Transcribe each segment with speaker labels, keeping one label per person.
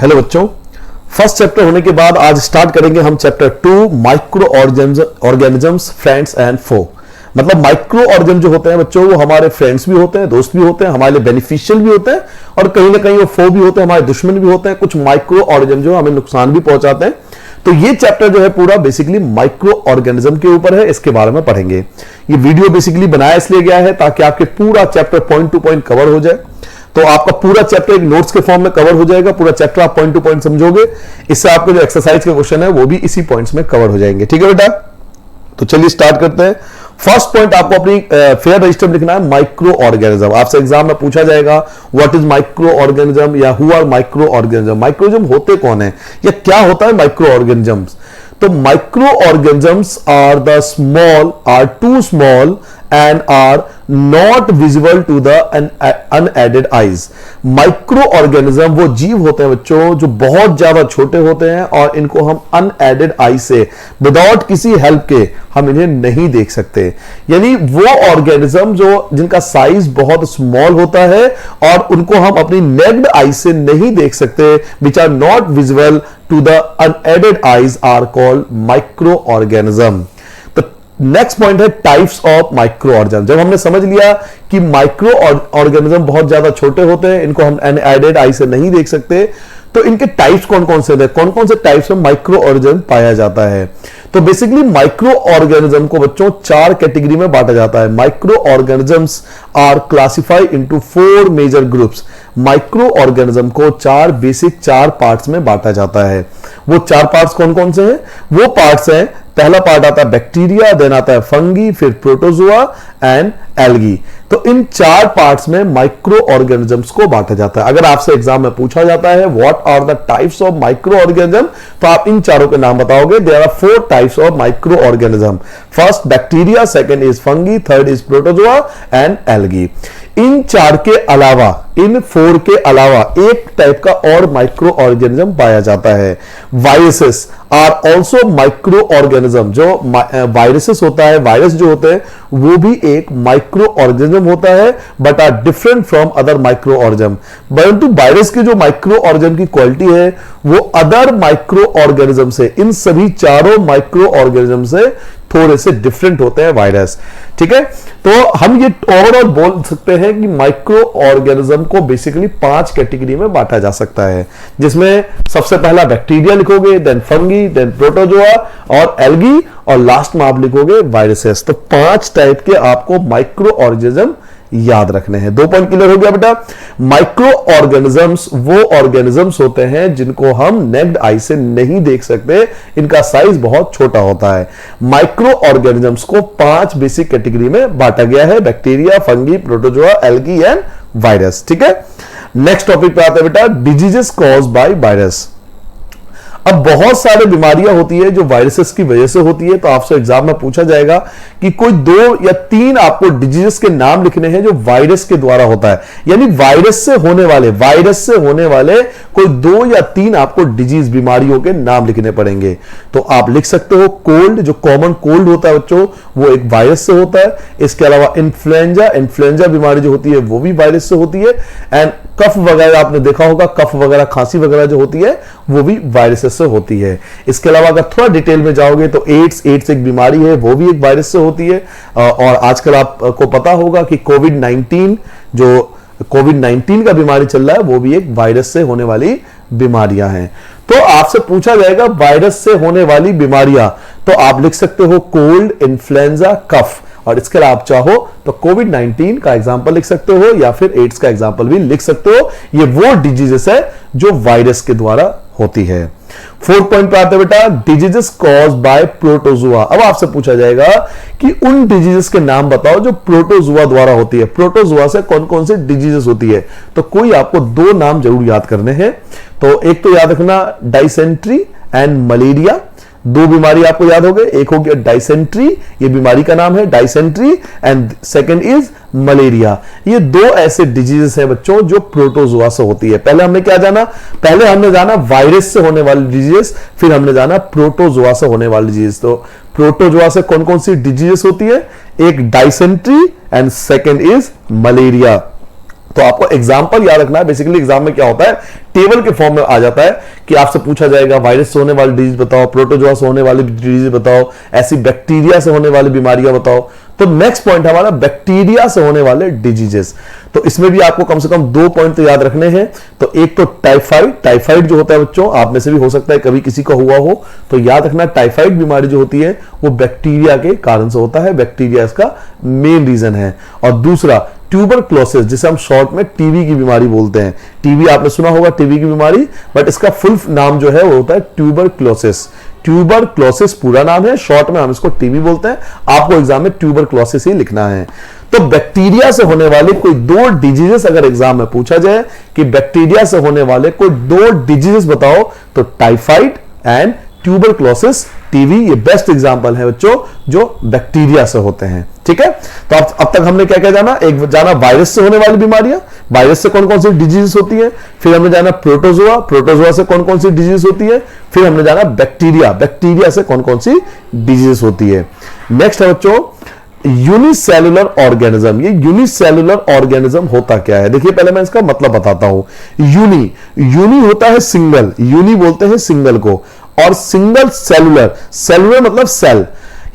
Speaker 1: Hello बच्चों, first chapter होने के बाद आज स्टार्ट करेंगे हम chapter 2 micro organisms friends and foe. मतलब माइक्रो ऑर्गेनिज्म जो होते हैं बच्चों वो हमारे फ्रेंड्स भी होते हैं, दोस्त भी होते हैं, हमारे लिए बेनिफिशियल भी होते हैं और कहीं ना कहीं वो फो भी होते हैं, हमारे दुश्मन भी होते हैं। कुछ माइक्रो ऑर्गेनिज्म जो हमें नुकसान भी पहुंचाते हैं। तो ये चैप्टर जो है पूरा बेसिकली माइक्रो ऑर्गेनिज्म के ऊपर है, इसके बारे में पढ़ेंगे। ये वीडियो बेसिकली बनाया इसलिए गया है ताकि आपके पूरा chapter point two point cover हो जाए। तो आपका पूरा चैप्टर एक नोट्स के फॉर्म में कवर हो जाएगा, पूरा चैप्टर आप पॉइंट टू पॉइंट समझोगे। इससे आपके जो एक्सरसाइज के क्वेश्चन है वो भी इसी पॉइंट्स में कवर हो जाएंगे। ठीक है बेटा, तो चलिए स्टार्ट करते हैं। फर्स्ट पॉइंट आपको अपनी फेयर रजिस्टर में लिखना है माइक्रो ऑर्गेनिज्म। आपसे एग्जाम में पूछा जाएगा व्हाट इज माइक्रो ऑर्गेनिज्म या हु आर माइक्रो ऑर्गेनिज्म। माइक्रोजम होते कौन है या क्या होता है माइक्रो ऑर्गेनिजम्स। तो micro organisms are the small, are too small and are not visible to the unaided eyes। Micro organism वो जीव होते हैं बच्चों जो बहुत ज्यादा छोटे होते हैं और इनको हम अनएडेड आई से, विदाउट किसी हेल्प के हम इन्हें नहीं देख सकते। यानी वो ऑर्गेनिज्म जो जिनका साइज बहुत स्मॉल होता है और उनको हम अपनी नेक्ड आई से नहीं देख सकते, which are not visible to the unaided eyes, are called micro organism. Next point है टाइप्स ऑफ माइक्रो ऑर्गेनिज्म। जब हमने समझ लिया कि माइक्रो ऑर्गेनिज्म बहुत ज्यादा छोटे होते हैं, इनको हम अनएडेड आई से नहीं देख सकते, तो इनके टाइप्स कौन कौन से हैं, कौन कौन से टाइप्स में माइक्रो ऑर्गेनिज्म पाया जाता है। तो बेसिकली माइक्रो ऑर्गेनिज्म को बच्चों 4 कैटेगरी में बांटा जाता है। Micro organisms are classified into 4 major groups. Micro organism को 4 बेसिक 4 पार्ट्स में बांटा जाता है। वो 4 पार्ट्स कौन कौन से हैं? वो पार्ट्स हैं, पहला पार्ट आता है बैक्टीरिया, देन आता है फंगी, फिर प्रोटोजोआ एंड एल्गी। तो इन 4 पार्ट्स में माइक्रो ऑर्गेनिजम्स को बांटा जाता है। अगर आपसे एग्जाम में पूछा जाता है what are the types of micro organism, तो आप इन चारों के नाम बताओगे। There are 4 types of micro organism. First bacteria, second is fungi, third is protozoa and algae. इन 4 के अलावा, इन 4 के अलावा एक टाइप का और माइक्रो ऑर्गेनिज्म पाया जाता है। Viruses are also micro organism. जो वायरसेस होता है, वायरस जो होते हैं वो भी एक माइक्रो ऑर्गेनिज्म होता है, but are different from other micro organism. परंतु वायरस की जो माइक्रो ऑर्गेनिज्म की क्वालिटी है वो अदर माइक्रो ऑर्गेनिज्म से, इन सभी चारों माइक्रो ऑर्गेनिज्म से थोड़े से डिफरेंट होते हैं वायरस। ठीक है, तो हम ये ओवरऑल बोल सकते हैं कि माइक्रो ऑर्गेनिज्म को बेसिकली 5 कैटेगरी में बांटा जा सकता है, जिसमें सबसे पहला बैक्टीरिया लिखोगे, देन फंगी, देन प्रोटोजोआ और एल्गी, और लास्ट में आप लिखोगे वायरसेस। तो 5 टाइप के आपको माइक्रो ऑर्गेनिज्म याद रखने हैं। 2 पॉइंट क्लियर हो गया बेटा। माइक्रो ऑर्गेनिजम्स वो ऑर्गेनिजम्स होते हैं जिनको हम नेक्ड आई से नहीं देख सकते, इनका साइज बहुत छोटा होता है। माइक्रो ऑर्गेनिजम्स को 5 बेसिक कैटेगरी में बांटा गया है, bacteria, fungi, protozoa, algae and virus. ठीक है, नेक्स्ट टॉपिक पे आते हैं बेटा, डिजीजेस कॉज बाय वायरस। अब बहुत सारे बीमारियां होती है जो वायरसेस की वजह से होती है। तो आपसे एग्जाम में पूछा जाएगा कि कोई 2 या 3 आपको डिजीजेस के नाम लिखने हैं जो वायरस के द्वारा होता है। यानी वायरस से होने वाले कोई 2 या 3 आपको डिजीज, बीमारियों के नाम लिखने पड़ेंगे। तो आप लिख सकते हो कोल्ड, जो कॉमन कोल्ड होता है बच्चों वो एक वायरस से होता है। इसके अलावा इन्फ्लुएंजा बीमारी जो होती है वो भी वायरस से होती है। एंड कफ वगैरह आपने देखा होगा, कफ वगैरह, खांसी वगैरह जो होती है वो भी वायरस से होती है। इसके अलावा अगर थोड़ा डिटेल में जाओगे तो एड्स एक बीमारी है, वो भी एक वायरस से होती है। और आजकल आपको पता होगा कि कोविड-19 का बीमारी चल रहा है, वो भी एक वायरस से होने वाली बीमारियां हैं। तो आपसे पूछा जाएगा वायरस से होने वाली बीमारियां, तो आप लिख सकते हो कोल्ड, इन्फ्लुएंजा, कफ, और इसके अलावा आप चाहो तो कोविड-19 का एग्जांपल लिख सकते हो या फिर एड्स का एग्जांपल भी लिख सकते हो। ये वो डिजीजेस है जो वायरस के द्वारा होती है। 4th पॉइंट पे आते हैं बेटा, डिजीजेस कॉज बाय प्रोटोजोआ। अब आपसे पूछा जाएगा कि उन डिजीजेस के नाम बताओ जो प्रोटोजोआ द्वारा होती है। प्रोटोजोआ से कौन कौन सी डिजीजेस होती है, तो कोई आपको 2 नाम जरूर याद करने हैं। तो एक तो याद रखना डाइसेंट्री एंड मलेरिया। 2 बीमारी आपको याद हो गए, एक हो गया डाइसेंट्री, ये बीमारी का नाम है dysentery, and second is malaria. ये 2 ऐसे डिजीजेस हैं बच्चों जो प्रोटोजोआ से होती है। पहले हमने क्या जाना, पहले हमने जाना वायरस से होने वाली डिजीजेस, फिर हमने जाना प्रोटोजोआ से होने वाली डिजीज। तो प्रोटोजोआ से कौन कौन सी डिजीजेस होती है, एक dysentery and second is malaria. तो आपको एग्जाम्पल याद रखना है। बेसिकली एग्जाम में क्या होता है, टेबल के फॉर्म में आ जाता है कि आपसे पूछा जाएगा वायरस से होने वाली डिजीज बताओ, प्रोटोजोआ से होने वाली डिजीज बताओ, ऐसी बैक्टीरिया से होने वाली बीमारियां बताओ। तो नेक्स्ट पॉइंट हमारा बैक्टीरिया से होने वाले डिजीजेस। तो इसमें भी आपको कम से कम 2 पॉइंट तो याद रखने हैं। तो एक तो टाइफाइड जो होता है बच्चों, आप में से भी हो सकता है कभी किसी का हुआ हो, तो याद रखना टाइफाइड बीमारी जो होती है वो बैक्टीरिया के कारण से होता है, बैक्टीरिया इसका मेन रीजन है। और दूसरा ट्यूबरक्लोसिस, जिसे हम शॉर्ट में टीबी की बीमारी बोलते हैं। टीबी आपने सुना होगा, टीबी की बीमारी, बट इसका फुल नाम जो है वो होता है ट्यूबरक्लोसिस। ट्यूबरक्लोसिस पूरा नाम है, शॉर्ट में हम इसको टीबी बोलते हैं। आपको एग्जाम में ट्यूबरक्लोसिस ही लिखना है। तो बैक्टीरिया से होने वाले कोई 2 डिजीजेस अगर एग्जाम में पूछा जाए कि बैक्टीरिया से होने वाले कोई 2 डिजीजेस बताओ, तो टाइफाइड एंड ट्यूबरक्लोसिस, टीबी, ये बेस्ट एग्जांपल है बच्चों जो बैक्टीरिया से होते हैं। ठीक है, तो अब तक हमने क्या क्या जाना, एक जाना वायरस से होने वाली बीमारियां, वायरस से कौन कौन सी डिजीज होती है, फिर हमने जाना प्रोटोजोआ से कौन कौन सी डिजीज होती है, फिर हमने जाना बैक्टीरिया से कौन कौन सी डिजीज होती है। नेक्स्ट है बच्चों यूनिसेलुलर ऑर्गेनिज्म। ये यूनिसेलुलर ऑर्गेनिज्म होता क्या है, देखिए पहले मैं इसका मतलब बताता हूं। यूनी होता है सिंगल, यूनी बोलते हैं सिंगल को, और सिंगल सेलुलर मतलब सेल,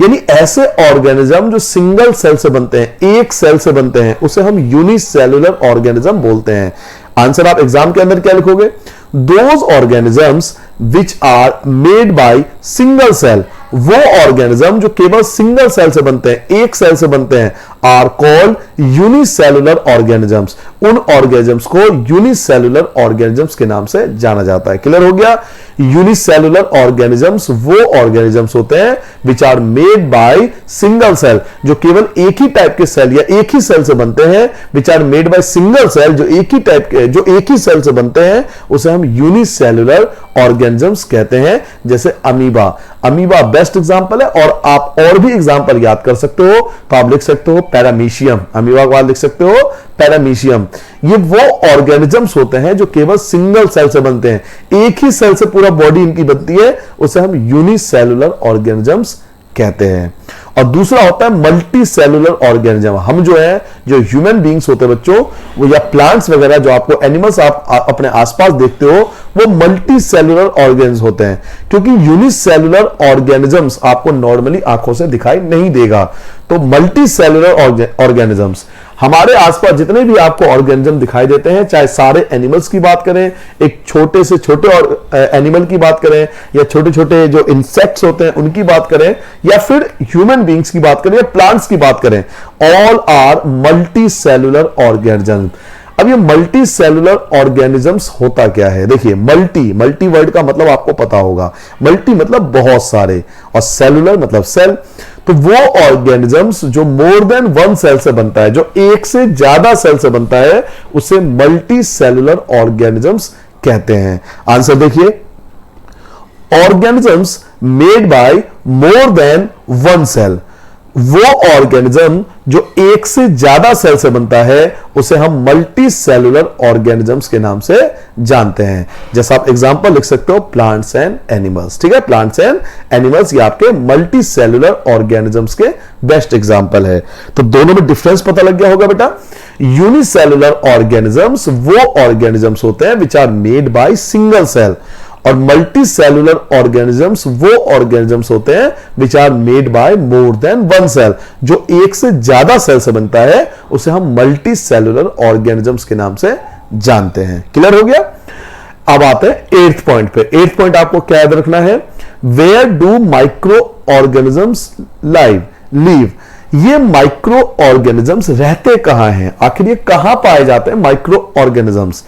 Speaker 1: यानी ऐसे ऑर्गेनिज्म जो सिंगल सेल से बनते हैं, एक सेल से बनते हैं, उसे हम यूनिसेलुलर ऑर्गेनिज्म बोलते हैं। आंसर आप एग्जाम के अंदर क्या लिखोगे, those organisms which are made by single cell, वो ऑर्गेनिज्म जो केवल सिंगल सेल से बनते हैं, एक सेल से बनते हैं, आर कॉल्ड यूनिसेलुलर ऑर्गेनिजम्स। उन ऑर्गेनिजम्स को यूनिसेलुलर ऑर्गेनिजम्स के नाम से जाना जाता है। क्लियर हो गया, यूनिसेलुलर ऑर्गेनिजम्स वो ऑर्गेनिजम्स होते हैं which are made by single cell, जो केवल एक ही टाइप के सेल या एक ही सेल से बनते हैं, which are made by single cell, जो एक ही टाइप के, जो एक ही सेल से बनते हैं, उसे हम यूनिसेलुलर ऑर्गेनिजम्स कहते हैं। जैसे अमीबा बेस्ट एग्जांपल है, और आप और भी एग्जांपल याद कर सकते हो, तो आप लिख सकते हो पैरामीशियम, अमीबा के बाद लिख सकते हो पैरामीशियम। ये वो ऑर्गेनिजम्स होते हैं जो केवल सिंगल सेल से बनते हैं, एक ही सेल से पूरा बॉडी इनकी बनती है, उसे हम यूनिसेलुलर ऑर्गेनिजम्स कहते हैं। और दूसरा होता है मल्टी सेलुलर ऑर्गेनिज्म। हम जो है, जो ह्यूमन बींग्स होते हैं बच्चों, वो या प्लांट्स वगैरह जो आपको एनिमल्स आप अपने आसपास देखते हो, वो मल्टी सेलुलर ऑर्गेनिज्म होते हैं, क्योंकि यूनिसेलुलर ऑर्गेनिजम्स आपको नॉर्मली आंखों से दिखाई नहीं देगा। तो मल्टी सेलुलर ऑर्गेनिजम्स, हमारे आसपास जितने भी आपको ऑर्गेनिज्म दिखाई देते हैं, चाहे सारे एनिमल्स की बात करें, एक छोटे से छोटे और एनिमल की बात करें, या छोटे छोटे जो इंसेक्ट्स होते हैं उनकी बात करें, या फिर ह्यूमन बींग्स की बात करें, या प्लांट्स की बात करें, all are multi cellular organism. अब ये मल्टी सेलुलर ऑर्गेनिजम्स होता क्या है, देखिए मल्टी वर्ड का मतलब आपको पता होगा, मल्टी मतलब बहुत सारे, और सेलुलर मतलब सेल। तो वो ऑर्गेनिजम्स जो मोर देन 1 सेल से बनता है, जो एक से ज्यादा सेल से बनता है, उसे मल्टी सेलुलर ऑर्गेनिजम्स कहते हैं। आंसर देखिए, organisms made by more than 1 cell, वो ऑर्गेनिज्म जो एक से ज्यादा सेल से बनता है, उसे हम मल्टी सेलुलर ऑर्गेनिजम्स के नाम से जानते हैं। जैसा आप एग्जांपल लिख सकते हो प्लांट्स एंड एनिमल्स। ठीक है, प्लांट्स एंड एनिमल्स ये आपके मल्टी सेलुलर ऑर्गेनिजम्स के बेस्ट एग्जांपल है। तो दोनों में डिफरेंस पता लग गया होगा बेटा। यूनिसेलुलर ऑर्गेनिजम्स वो ऑर्गेनिजम्स होते हैं which are made by single cell, और मल्टी सेलुलर ऑर्गेनिजम्स वो ऑर्गेनिजम्स होते हैं which are made by more than 1 cell, जो एक से ज्यादा सेल से बनता है, उसे हम मल्टी सेलुलर ऑर्गेनिजम्स के नाम से जानते हैं। क्लियर हो गया। अब आते हैं 8th पॉइंट पे। 8th पॉइंट आपको क्या याद रखना है, where do micro organisms live. ये माइक्रो ऑर्गेनिजम्स रहते कहां हैं, आखिर ये कहां पाए जाते हैं माइक्रो ऑर्गेनिजम्स।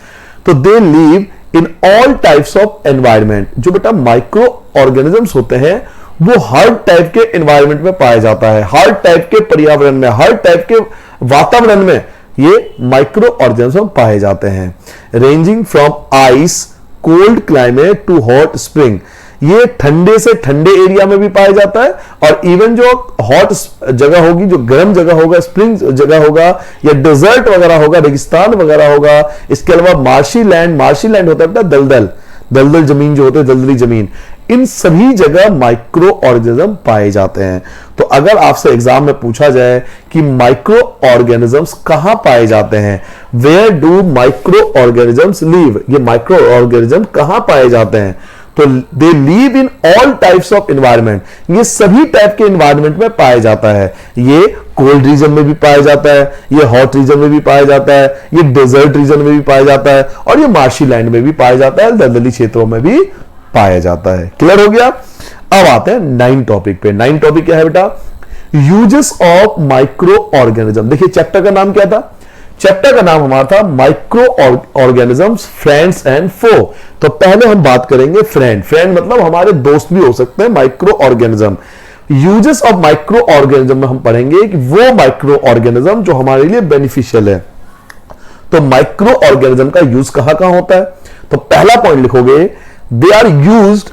Speaker 1: तो they live in all types of environment. जो बेटा माइक्रो ऑर्गेनिजम्स होते हैं वो हर टाइप के एनवायरमेंट में पाया जाता है, हर टाइप के पर्यावरण में, हर टाइप के वातावरण में ये माइक्रो ऑर्गेनिज्म पाए जाते हैं। Ranging from ice cold climate to hot spring, ये ठंडे से ठंडे एरिया में भी पाया जाता है, और इवन जो हॉट जगह होगी, जो गर्म जगह होगा, स्प्रिंग जगह होगा, या डेजर्ट वगैरह होगा, रेगिस्तान वगैरह होगा। इसके अलावा मार्शी लैंड होता है बेटा दलदल जमीन जो होते हैं, दलदली जमीन, इन सभी जगह माइक्रो ऑर्गेनिज्म पाए जाते हैं। तो अगर आपसे एग्जाम में पूछा जाए कि माइक्रो ऑर्गेनिजम्स कहां पाए जाते हैं, where do micro organisms live, ये माइक्रो ऑर्गेनिज्म कहां पाए जाते हैं, तो they live in all types of environment, ये सभी टाइप के एनवायरमेंट में पाया जाता है। ये कोल्ड रीजन में भी पाया जाता है, ये हॉट रीजन में भी पाया जाता है, ये डेजर्ट रीजन में भी पाया जाता है, और ये मार्शी लैंड में भी पाया जाता है, दलदली क्षेत्रों में भी पाया जाता है। क्लियर हो गया। अब आते हैं 9 टॉपिक पे। 9 टॉपिक क्या है बेटा, यूजेस ऑफ माइक्रो ऑर्गेनिज्म। देखिए चैप्टर का नाम क्या था, चैप्टर का नाम हमारा था माइक्रो ऑर्गेनिजम्स फ्रेंड्स एंड फो। तो पहले हम बात करेंगे फ्रेंड। फ्रेंड मतलब हमारे दोस्त भी हो सकते हैं micro organism. Uses of micro organism में हम पढ़ेंगे कि वो माइक्रो ऑर्गेनिज्म जो हमारे लिए बेनिफिशियल है। तो माइक्रो ऑर्गेनिज्म का यूज कहां कहां होता है, तो पहला पॉइंट लिखोगे, they are used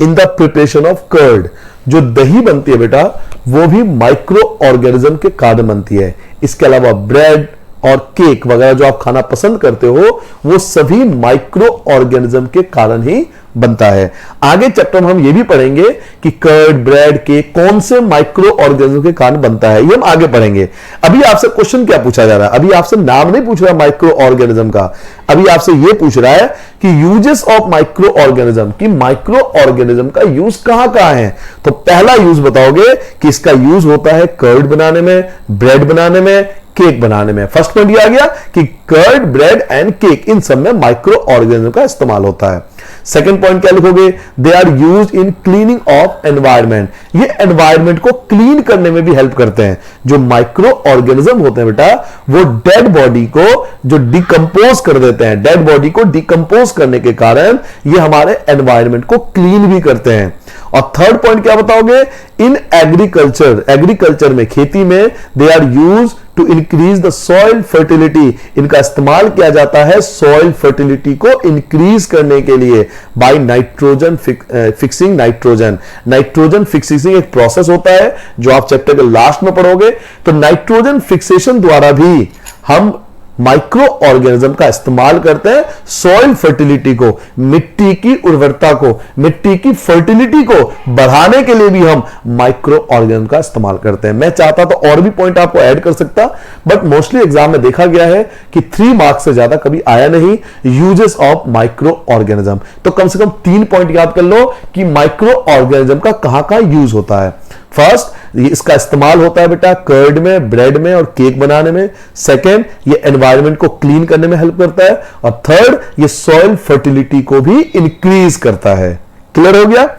Speaker 1: in the preparation of curd. जो दही बनती है बेटा वो भी माइक्रो ऑर्गेनिज्म के कारण बनती है। इसके अलावा ब्रेड और केक वगैरह जो आप खाना पसंद करते हो वो सभी माइक्रो ऑर्गेनिज्म के कारण ही बनता है। आगे चैप्टर में हम ये भी पढ़ेंगे कि कर्ड, ब्रेड, केक कौन से माइक्रो ऑर्गेनिज्म के कारण बनता है, ये हम आगे पढ़ेंगे। अभी आपसे क्वेश्चन क्या पूछा जा रहा है, अभी आपसे नाम नहीं पूछ रहा माइक्रो ऑर्गेनिज्म का, अभी आपसे ये पूछ रहा है कि यूजेस ऑफ माइक्रो ऑर्गेनिज्म, कि माइक्रो ऑर्गेनिज्म का यूज कहां कहां है। तो पहला यूज बताओगे कि इसका यूज होता है कर्ड बनाने में, ब्रेड बनाने में, केक बनाने में। फर्स्ट पॉइंट ये आ गया कि कर्ड, ब्रेड एंड केक इन सब में माइक्रो ऑर्गेनिज्म का इस्तेमाल होता है। सेकंड पॉइंट क्या लिखोगे, they are use in cleaning of environment. ये एनवायरमेंट को क्लीन करने में भी हेल्प करते हैं। जो माइक्रो ऑर्गेनिज्म होते हैं बेटा वो डेड बॉडी को जो डिकंपोज कर देते हैं, डेड बॉडी को डिकंपोज करने के कारण ये हमारे एनवायरमेंट को क्लीन भी करते हैं। और थर्ड पॉइंट क्या बताओगे, इन एग्रीकल्चर, एग्रीकल्चर में, खेती में, they are use to increase the soil fertility. इनका इस्तेमाल किया जाता है सॉइल फर्टिलिटी को इंक्रीज करने के लिए by nitrogen fixing nitrogen. Nitrogen fixing एक प्रोसेस होता है जो आप चैप्टर के लास्ट में पढ़ोगे। तो नाइट्रोजन फिक्सेशन द्वारा भी हम माइक्रो ऑर्गेनिज्म का इस्तेमाल करते हैं सॉइल फर्टिलिटी को, मिट्टी की उर्वरता को, मिट्टी की फर्टिलिटी को बढ़ाने के लिए भी हम माइक्रो ऑर्गेनिज्म का इस्तेमाल करते हैं। मैं चाहता तो और भी पॉइंट आपको ऐड कर सकता, बट मोस्टली एग्जाम में देखा गया है कि 3 मार्क्स से ज्यादा कभी आया नहीं यूजेस ऑफ माइक्रो ऑर्गेनिज्म। तो कम से कम 3 पॉइंट याद कर लो कि माइक्रो ऑर्गेनिज्म का कहां कहां यूज होता है। फर्स्ट, इसका इस्तेमाल होता है बेटा कर्ड में, ब्रेड में और केक बनाने में। सेकेंड, ये एनवायरनमेंट को क्लीन करने में हेल्प करता है। और थर्ड, ये सॉइल फर्टिलिटी को भी इंक्रीज करता है। क्लियर हो गया।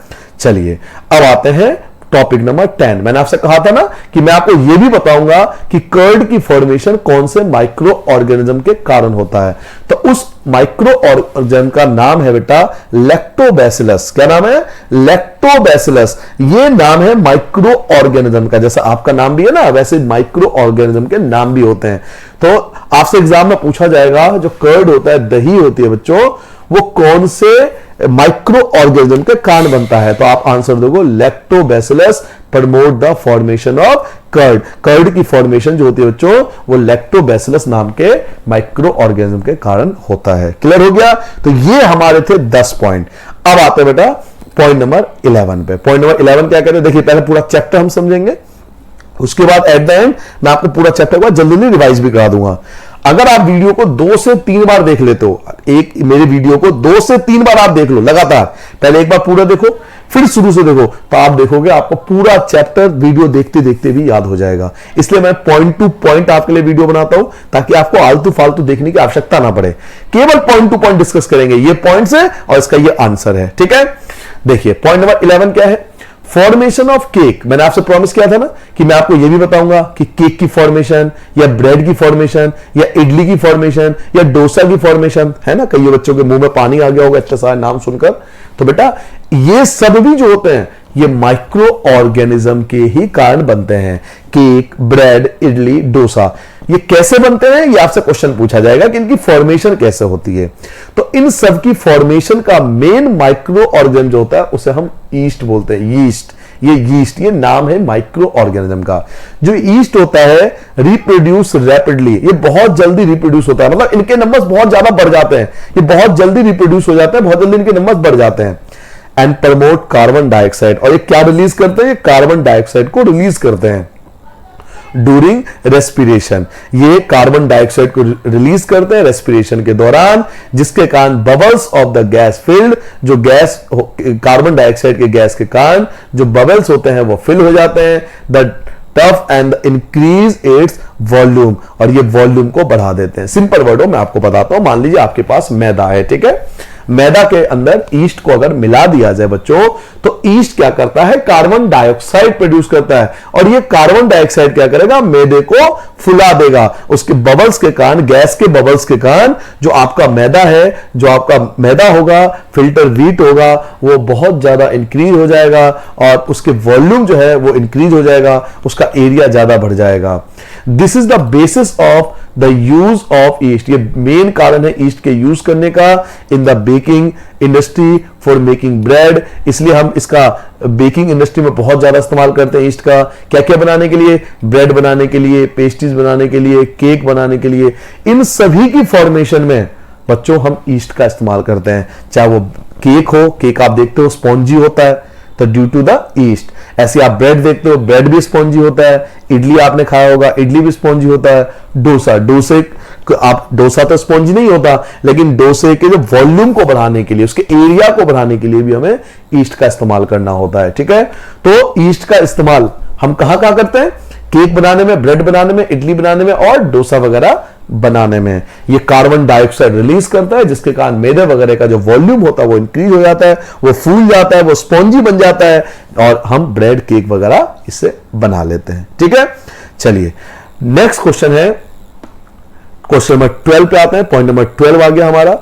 Speaker 1: चलिए अब आते हैं टॉपिक नंबर 10। मैंने आपसे कहा था ना कि मैं आपको यह भी बताऊंगा कि कर्ड की फॉर्मेशन कौन से माइक्रो ऑर्गेनिज्म के कारण होता है। तो उस माइक्रो ऑर्गेनिज्म का नाम है बेटा लैक्टोबैसिलस। क्या नाम है, लैक्टोबैसिलस। ये नाम है माइक्रो ऑर्गेनिज्म का। जैसा आपका नाम भी है ना वैसे माइक्रो ऑर्गेनिज्म के नाम भी होते हैं। तो आपसे एग्जाम में पूछा जाएगा जो कर्ड होता है, दही होती है बच्चों, वो कौन से माइक्रो ऑर्गेनिज्म के कारण बनता है। तो आप आंसर दोगे lactobacillus promote the formation of curd. Curd की फॉर्मेशन जो होती है बच्चों वो लैक्टोबैसिलस नाम के माइक्रो ऑर्गेनिज्म के कारण होता है। क्लियर हो गया। तो ये हमारे थे 10 पॉइंट। अब आते हैं बेटा पॉइंट नंबर 11 पे। पॉइंट नंबर 11 क्या कहते हैं, देखिए पहले पूरा चैप्टर हम समझेंगे, उसके बाद एट द एंड मैं आपको पूरा चैप्टर का जल्दी रिवाइज भी करा दूंगा। अगर आप वीडियो को 2 से 3 बार देख लेते हो, एक मेरे वीडियो को 2 से 3 बार आप देख लो लगातार, पहले एक बार पूरा देखो फिर शुरू से देखो, तो आप देखोगे आपको पूरा चैप्टर वीडियो देखते देखते भी याद हो जाएगा। इसलिए मैं पॉइंट टू पॉइंट आपके लिए वीडियो बनाता हूं ताकि आपको आलतू फालतू देखने की आवश्यकता ना पड़े। केवल पॉइंट टू पॉइंट डिस्कस करेंगे, ये पॉइंट्स है और इसका ये आंसर है। ठीक है, देखिए पॉइंट नंबर 11 क्या है, फॉर्मेशन ऑफ केक। मैंने आपसे प्रॉमिस किया था ना कि मैं आपको यह भी बताऊंगा कि केक की फॉर्मेशन या ब्रेड की फॉर्मेशन या इडली की फॉर्मेशन या डोसा की फॉर्मेशन, है ना, कई बच्चों के मुंह में पानी आ गया होगा इतना सारा नाम सुनकर। तो बेटा ये सब भी जो होते हैं ये माइक्रो ऑर्गेनिज्म के ही कारण बनते हैं। केक, ब्रेड, इडली, डोसा, ये कैसे बनते हैं ये आपसे क्वेश्चन पूछा जाएगा कि इनकी फॉर्मेशन कैसे होती है। तो इन सब की फॉर्मेशन का मेन माइक्रो ऑर्गेनिज्म जो होता है उसे हम ईस्ट बोलते हैं। यीस्ट, ये यीस्ट, ये नाम है माइक्रो ऑर्गेनिज्म का। जो ईस्ट होता है रिप्रोड्यूस रैपिडली, ये बहुत जल्दी रिप्रोड्यूस होता है, मतलब इनके नंबर्स बहुत ज्यादा बढ़ जाते हैं, ये बहुत जल्दी रिप्रोड्यूस हो जाते हैं, बहुत जल्दी इनके नंबर्स बढ़ जाते हैं। And promote carbon dioxide. और ये क्या रिलीज करते हैं? कार्बन डाइऑक्साइड को रिलीज करते हैं ड्यूरिंग रेस्पिरेशन। ये कार्बन डाइऑक्साइड को रिलीज करते हैं रेस्पिरेशन के दौरान, जिसके कारण bubbles of the gas filled, जो गैस कार्बन डाइऑक्साइड के गैस के कारण जो बबल्स होते हैं वो फिल हो जाते हैं। The tough and increase its volume, और ये वॉल्यूम को बढ़ा देते हैं। सिंपल वर्डों में आपको बताता हूं, मान लीजिए आपके पास मैदा है, ठीक है। मैदा के अंदर ईस्ट को अगर मिला दिया जाए बच्चों, तो ईस्ट क्या करता है? कार्बन डाइऑक्साइड प्रोड्यूस करता है, और ये कार्बन डाइऑक्साइड क्या करेगा? मैदे को फुला देगा। उसके बबल्स के कारण, गैस के बबल्स के कारण जो आपका मैदा है, जो आपका मैदा होगा, फिल्टर व्हीट होगा, वो बहुत ज्यादा इंक्रीज हो जाएगा, और उसके वॉल्यूम जो है वो इंक्रीज हो जाएगा, उसका एरिया ज्यादा बढ़ जाएगा। This is the basis of the use of east. ये मेन कारण है ईस्ट के यूज करने का in the baking industry for making bread. इसलिए हम इसका बेकिंग इंडस्ट्री में बहुत ज्यादा इस्तेमाल करते हैं ईस्ट का। क्या क्या बनाने के लिए? ब्रेड बनाने के लिए, पेस्ट्रीज बनाने के लिए, केक बनाने के लिए। इन सभी की फॉर्मेशन में बच्चों हम ईस्ट का इस्तेमाल करते हैं। चाहे वो केक हो, केक आप देखते हो स्पॉन्जी होता है, तो ड्यू टू द ईस्ट। ऐसे आप ब्रेड देखते हो, ब्रेड भी स्पॉन्जी होता है। इडली आपने खाया होगा, इडली भी स्पॉन्जी होता है। डोसा तो स्पॉन्जी नहीं होता, लेकिन डोसे के जो वॉल्यूम को बढ़ाने के लिए, उसके एरिया को बढ़ाने के लिए भी हमें ईस्ट का इस्तेमाल करना होता है, ठीक है। तो ईस्ट का इस्तेमाल हम कहां कहां करते हैं? केक बनाने में, ब्रेड बनाने में, इडली बनाने में और डोसा वगैरह बनाने में। ये कार्बन डाइऑक्साइड रिलीज करता है, जिसके कारण मैदे वगैरह का जो वॉल्यूम होता है वो इंक्रीज हो जाता है, वो फूल जाता है, वो स्पॉन्जी बन जाता है, और हम ब्रेड, केक वगैरह इससे बना लेते हैं, ठीक है। चलिए नेक्स्ट क्वेश्चन है, क्वेश्चन नंबर 12 पे आते हैं। पॉइंट नंबर 12 आ गया हमारा,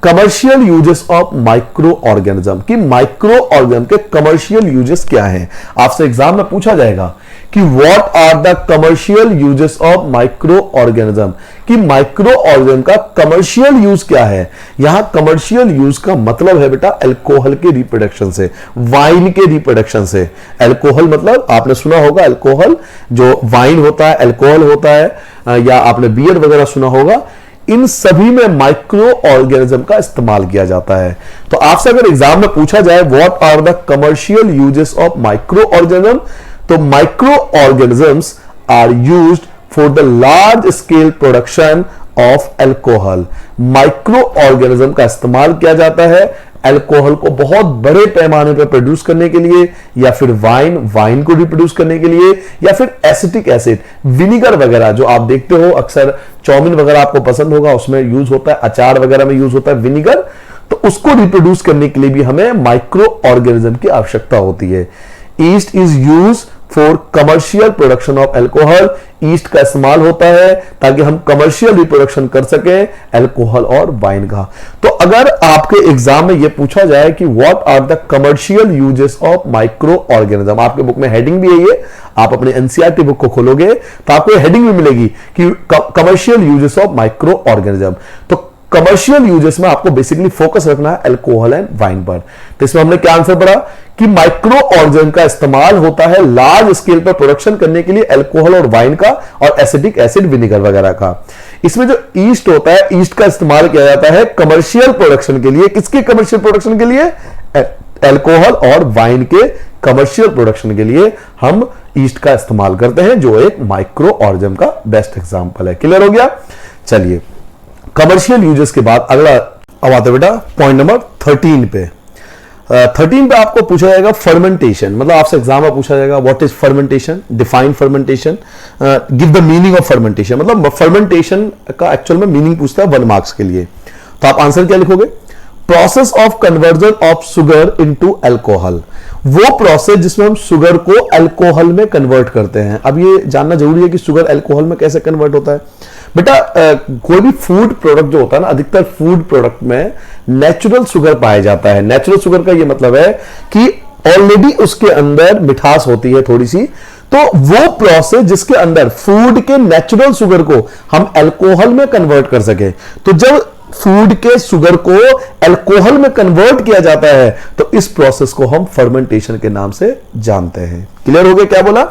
Speaker 1: commercial uses of micro organism. कि माइक्रो ऑर्गेनिज्म के कमर्शियल यूजेस क्या हैं? आपसे एग्जाम में पूछा जाएगा कि what are the commercial uses of micro organism. कि माइक्रो ऑर्गेनिज्म का कमर्शियल यूज क्या है? यहां कमर्शियल यूज का मतलब है बेटा अल्कोहल के रिप्रोडक्शन से, वाइन के रिप्रोडक्शन से। अल्कोहल मतलब आपने सुना होगा, अल्कोहल जो वाइन होता है, अल्कोहल होता है, या आपने बियर वगैरह सुना होगा। इन सभी में माइक्रो ऑर्गेनिज्म का इस्तेमाल किया जाता है। तो आपसे अगर एग्जाम में पूछा जाए what are the commercial uses of micro organism, तो micro organisms are used for the large scale production of alcohol. Micro organism का इस्तेमाल किया जाता है अल्कोहल को बहुत बड़े पैमाने पर प्रोड्यूस करने के लिए, या फिर वाइन को रिप्रोड्यूस करने के लिए, या फिर एसिटिक एसिड, विनीगर वगैरह जो आप देखते हो अक्सर, चाउमीन वगैरह आपको पसंद होगा, उसमें यूज होता है, अचार वगैरह में यूज होता है विनीगर, तो उसको रिप्रोड्यूस करने के लिए भी हमें माइक्रो ऑर्गेनिज्म की आवश्यकता होती है। East is use for commercial production of alcohol. East का इस्तेमाल होता है ताकि हम कमर्शियल रिप्रोडक्शन कर सकें अल्कोहल और वाइन का। तो अगर आपके एग्जाम में यह पूछा जाए कि what are the commercial uses of micro organism, आपके बुक में हेडिंग भी है ये, आप अपने एनसीईआरटी बुक को खोलोगे तो आपको हेडिंग भी मिलेगी कि commercial uses of micro organism. तो कमर्शियल यूजेस में आपको बेसिकली फोकस रखना है अल्कोहल एंड वाइन पर। तो इसमें हमने क्या आंसर पढ़ा कि माइक्रो ऑर्गेनिज्म का इस्तेमाल होता है लार्ज स्केल पर प्रोडक्शन करने के लिए अल्कोहल और वाइन का, और एसिडिक एसिड, विनेगर वगैरह का। इसमें जो ईस्ट होता है, ईस्ट का इस्तेमाल किया जाता है कमर्शियल प्रोडक्शन के लिए। किसके कमर्शियल प्रोडक्शन के लिए? अल्कोहल और वाइन के कमर्शियल प्रोडक्शन के लिए हम ईस्ट का इस्तेमाल करते हैं, जो एक माइक्रो ऑर्गेनिज्म का बेस्ट एग्जांपल है। क्लियर हो गया? चलिए कमर्शियल यूजेस के बाद अगला अब आते बेटा पॉइंट नंबर 13 पे। 13 पे आपको पूछा जाएगा फर्मेंटेशन। मतलब आपसे एग्जाम में पूछा जाएगा what is fermentation, define fermentation, give the meaning of fermentation. मतलब फर्मेंटेशन का एक्चुअल में मीनिंग पूछता है 1 मार्क्स के लिए। तो आप आंसर क्या लिखोगे? Process of conversion of sugar into alcohol. वो प्रोसेस जिसमें हम शुगर को अल्कोहल में कन्वर्ट करते हैं। अब ये जानना जरूरी है कि शुगर अल्कोहल में कैसे कन्वर्ट होता है। बेटा कोई भी फूड प्रोडक्ट जो होता है ना, अधिकतर फूड प्रोडक्ट में नेचुरल शुगर पाया जाता है। नेचुरल शुगर का ये मतलब है कि ऑलरेडी उसके अंदर मिठास होती है थोड़ी सी। तो वो प्रोसेस जिसके अंदर फूड के नेचुरल शुगर को हम अल्कोहल में कन्वर्ट कर सके, तो जब फूड के शुगर को अल्कोहल में कन्वर्ट किया जाता है तो इस प्रोसेस को हम फर्मेंटेशन के नाम से जानते हैं। क्लियर हो गया क्या बोला?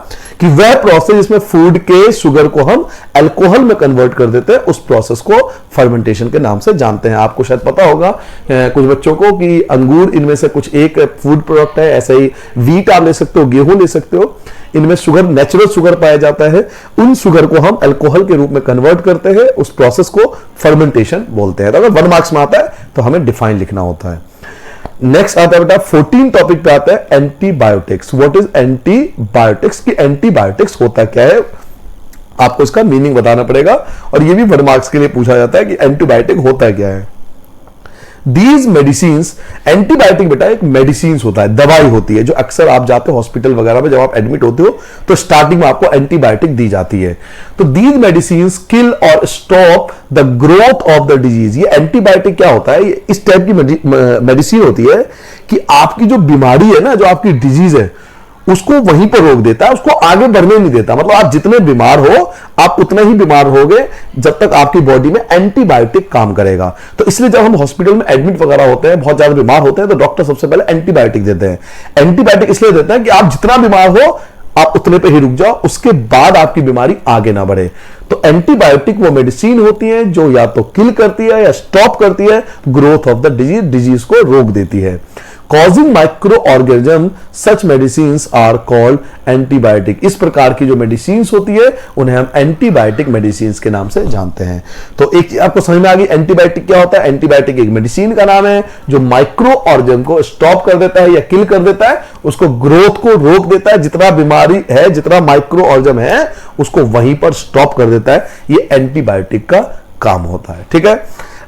Speaker 1: कि वह प्रोसेस जिसमें फूड के शुगर को हम अल्कोहल में कन्वर्ट कर देते हैं, उस प्रोसेस को फर्मेंटेशन के नाम से जानते हैं। आपको शायद पता होगा कुछ बच्चों को कि अंगूर इनमें से कुछ एक फूड प्रोडक्ट है, ऐसे ही वीट आप ले सकते हो, गेहूं ले सकते हो, इनमें शुगर, नेचुरल शुगर पाया जाता है, उन शुगर को हम अल्कोहल के रूप में कन्वर्ट करते हैं, उस प्रोसेस को फर्मेंटेशन बोलते हैं। तो अगर 1 मार्क्स में आता है तो हमें डिफाइन लिखना होता है। नेक्स्ट आता है बेटा 14 टॉपिक पे आता है एंटीबायोटिक्स। What is antibiotics? की एंटीबायोटिक्स होता क्या है, आपको इसका मीनिंग बताना पड़ेगा, और ये भी 1 मार्क्स के लिए पूछा जाता है कि एंटीबायोटिक होता क्या है। दीज मेडिसिन्स, एंटीबायोटिक बेटा एक मेडिसिन होता है, दवाई होती है, जो अक्सर आप जाते हो हॉस्पिटल वगैरह में, जब आप एडमिट होते हो तो स्टार्टिंग में आपको एंटीबायोटिक दी जाती है। तो दीज मेडिसिन्स किल और stop the growth of the disease. ये एंटीबायोटिक क्या होता है? ये इस टाइप की मेडिसिन होती है कि आपकी जो बीमारी है ना, जो आपकी डिजीज है, उसको वहीं पर रोक देता है, उसको आगे बढ़ने नहीं देता। मतलब आप जितने बीमार हो, आप उतने ही बीमार होगे जब तक आपकी बॉडी में एंटीबायोटिक काम करेगा। तो इसलिए जब हम हॉस्पिटल में एडमिट वगैरह होते हैं, बहुत ज्यादा बीमार होते हैं, तो डॉक्टर सबसे पहले एंटीबायोटिक देते हैं। एंटीबायोटिक इसलिए देते हैं कि आप जितना बीमार हो, आप उतने पे ही रुक जाओ, उसके बाद आपकी बीमारी आगे ना बढ़े। तो एंटीबायोटिक वो मेडिसिन होती है जो या तो किल करती है या स्टॉप करती है growth of the disease, disease को रोक देती है। Causing micro organism, such medicines are called antibiotic. इस प्रकार की जो मेडिसिन्स होती है उन्हें हम एंटीबायोटिक मेडिसिन्स के नाम से जानते हैं। तो एक चीज आपको समझ में आ गई, एंटीबायोटिक क्या होता है? एंटीबायोटिक एक मेडिसिन का नाम है जो माइक्रो ऑर्गेनिज्म को स्टॉप कर देता है या किल कर देता है, उसको ग्रोथ को रोक देता है, जितना बीमारी है, जितना माइक्रो ऑर्गेनिज्म है, उसको वहीं पर स्टॉप कर देता है। ये एंटीबायोटिक का काम होता है। ठीक है,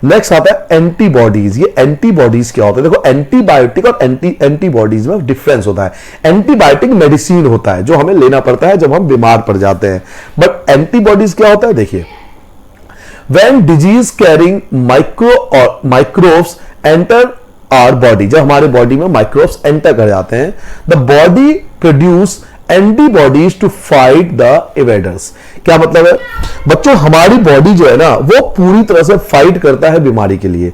Speaker 1: नेक्स्ट आता है एंटीबॉडीज। ये एंटीबॉडीज क्या होता है? देखो, एंटीबायोटिक और एंटीबॉडीज में डिफरेंस होता है। एंटीबायोटिक मेडिसिन होता है जो हमें लेना पड़ता है जब हम बीमार पड़ जाते हैं, बट एंटीबॉडीज क्या होता है? देखिए, when disease carrying microbes enter our body, जब हमारे बॉडी में माइक्रोब्स एंटर कर जाते हैं, the body produce antibodies to fight the invaders. क्या मतलब है बच्चों? हमारी बॉडी जो है ना, वो पूरी तरह से फाइट करता है बीमारी के लिए।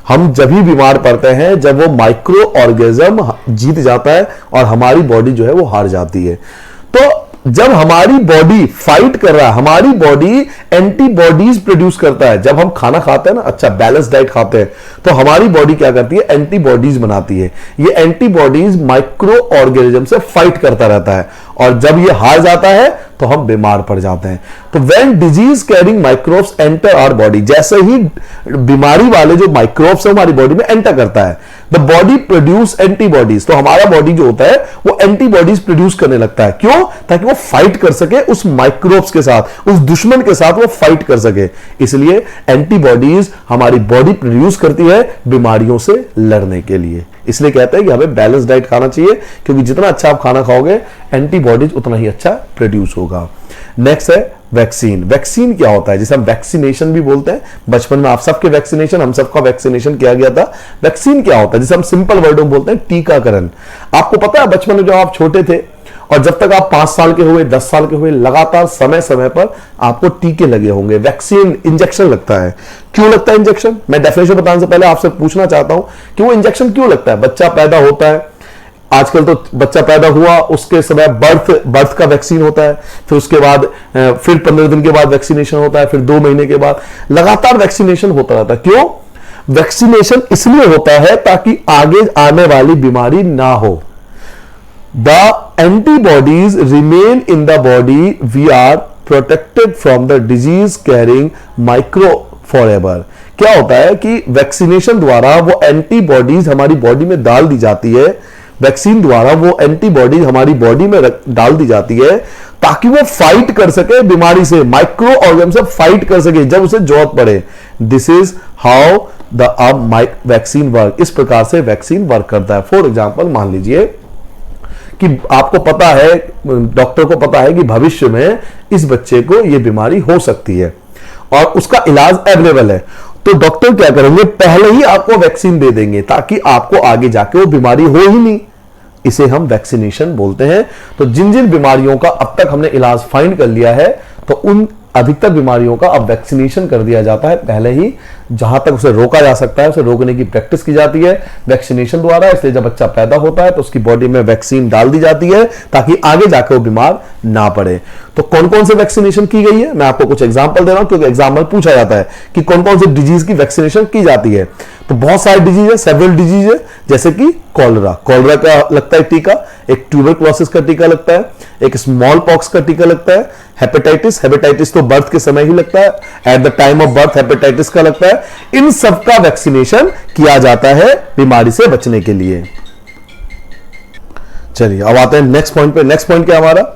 Speaker 1: हम जब ही बीमार पड़ते हैं जब वो माइक्रो ऑर्गेनिज्म जीत जाता है और हमारी बॉडी जो है वो हार जाती है। तो जब हमारी बॉडी फाइट कर रहा है, हमारी बॉडी एंटीबॉडीज प्रोड्यूस करता है। जब हम खाना खाते हैं ना, अच्छा बैलेंस डाइट खाते हैं, तो हमारी बॉडी क्या करती है? एंटीबॉडीज बनाती है। ये एंटीबॉडीज माइक्रो ऑर्गेनिज्म से फाइट करता रहता है, और जब ये हार जाता है तो हम बीमार पड़ जाते हैं। तो when disease carrying microbes enter our body, जैसे ही बीमारी वाले जो माइक्रोब्स है हमारी बॉडी में एंटर करता है, द बॉडी प्रोड्यूस एंटीबॉडीज। तो हमारा बॉडी जो होता है वो एंटीबॉडीज प्रोड्यूस करने लगता है। क्यों? ताकि वो फाइट कर सके उस माइक्रोब्स के साथ, उस दुश्मन के साथ वो फाइट कर सके। इसलिए एंटीबॉडीज हमारी बॉडी प्रोड्यूस करती है बीमारियों से लड़ने के लिए। इसलिए कहते हैं कि हमें बैलेंस डाइट खाना चाहिए, क्योंकि जितना अच्छा आप खाना खाओगे एंटीबॉडीज उतना ही अच्छा प्रोड्यूस होगा। नेक्स्ट है वैक्सीन। वैक्सीन क्या होता है? जिसे हम वैक्सीनेशन भी बोलते हैं। बचपन में आप सबके वैक्सीनेशन, हम सबका वैक्सीनेशन किया गया था। वैक्सीन क्या होता है? जिसे हम सिंपल वर्डों में बोलते हैं टीकाकरण। आपको पता है बचपन में जब आप छोटे थे और जब तक आप 5 साल के हुए, 10 साल के हुए, लगातार समय समय पर आपको टीके लगे होंगे, वैक्सीन, इंजेक्शन लगता है। क्यों लगता है इंजेक्शन? मैं डेफिनेशन बताने से पहले आपसे पूछना चाहता हूं कि वो इंजेक्शन क्यों लगता है? बच्चा पैदा होता है, आजकल तो बच्चा पैदा हुआ उसके समय बर्थ का वैक्सीन होता है, फिर उसके बाद फिर 15 दिन के बाद वैक्सीनेशन होता है, फिर 2 महीने के बाद, लगातार वैक्सीनेशन होता रहता है। क्यों? वैक्सीनेशन इसलिए होता है ताकि आगे आने वाली बीमारी ना हो। The antibodies remain in the body. We are protected from the disease carrying micro forever. क्या होता है कि वैक्सीनेशन द्वारा वो एंटीबॉडीज हमारी बॉडी में डाल दी जाती है, वैक्सीन द्वारा वो एंटीबॉडीज हमारी बॉडी में डाल दी जाती है ताकि वो फाइट कर सके बीमारी से, माइक्रो ऑर्गेनिज्म से फाइट कर सके जब उसे जरूरत पड़े। This is how the vaccine work. इस प्रकार से वैक्सीन वर्क करता है। फॉर एग्जाम्पल, मान लीजिए कि आपको पता है, डॉक्टर को पता है कि भविष्य में इस बच्चे को यह बीमारी हो सकती है और उसका इलाज अवेलेबल है, तो डॉक्टर क्या करेंगे? पहले ही आपको वैक्सीन दे देंगे ताकि आपको आगे जाके वो बीमारी हो ही नहीं। इसे हम वैक्सीनेशन बोलते हैं। तो जिन जिन बीमारियों का अब तक हमने इलाज फाइंड कर लिया है, तो उन अधिकतर बीमारियों का अब वैक्सीनेशन कर दिया जाता है पहले ही, जहां तक उसे रोका जा सकता है उसे रोकने की प्रैक्टिस की जाती है वैक्सीनेशन द्वारा। इसलिए जब बच्चा पैदा होता है तो उसकी बॉडी में वैक्सीन डाल दी जाती है ताकि आगे जाकर वो बीमार ना पड़े। तो कौन कौन से वैक्सीनेशन की गई है, मैं आपको कुछ एग्जांपल दे रहा हूं क्योंकि एग्जाम में पूछा जाता है कि कौन कौन से डिजीज की वैक्सीनेशन की जाती है। तो बहुत सारे डिजीज है, सेवरल डिजीज है, जैसे कि कॉलरा का लगता है टीका, एक ट्यूबरक्लोसिस का टीका लगता है, एक स्मॉल पॉक्स का टीका लगता है, हेपेटाइटिस तो बर्थ के समय ही लगता है, at the time of birth hepatitis का लगता है। इन सब का वैक्सीनेशन किया जाता है बीमारी से बचने के लिए। चलिए अब आते हैं नेक्स्ट पॉइंट पे। नेक्स्ट पॉइंट क्या हमारा,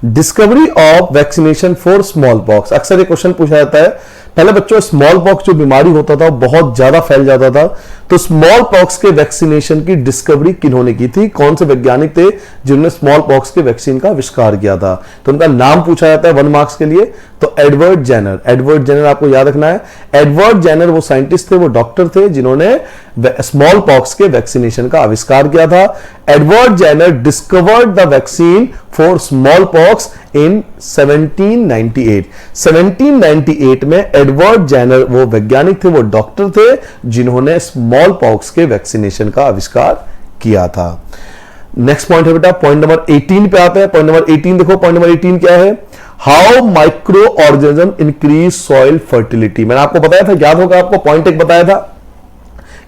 Speaker 1: discovery of vaccination for small pox. अक्सर ये क्वेश्चन पूछा जाता है, पहले बच्चों स्मॉल पॉक्स जो बीमारी होता था बहुत ज्यादा फैल जाता था, तो स्मॉल पॉक्स के वैक्सीनेशन की डिस्कवरी किन्होंने की थी, कौन से वैज्ञानिक थे जिन्होंने स्मॉल पॉक्स के वैक्सीन का आविष्कार किया था। तो उनका नाम पूछा जाता है 1 मार्क्स के लिए, तो एडवर्ड जेनर आपको याद रखना है। एडवर्ड जेनर वो साइंटिस्ट थे, वो डॉक्टर थे जिन्होंने स्मॉल पॉक्स के वैक्सीनेशन का आविष्कार किया था। Edward Jenner discovered the vaccine for small pox in 1798। 1798 में एडवर्ड जेनर वो वैज्ञानिक थे, वो डॉक्टर थे जिन्होंने स्मॉल पॉक्स के वैक्सीनेशन का आविष्कार किया था। नेक्स्ट पॉइंट है बेटा, पॉइंट नंबर 18 पे आते हैं। पॉइंट नंबर 18 देखो, पॉइंट नंबर 18 क्या है, how micro organism increase soil fertility. मैंने आपको बताया था, याद होगा आपको, पॉइंट एक बताया था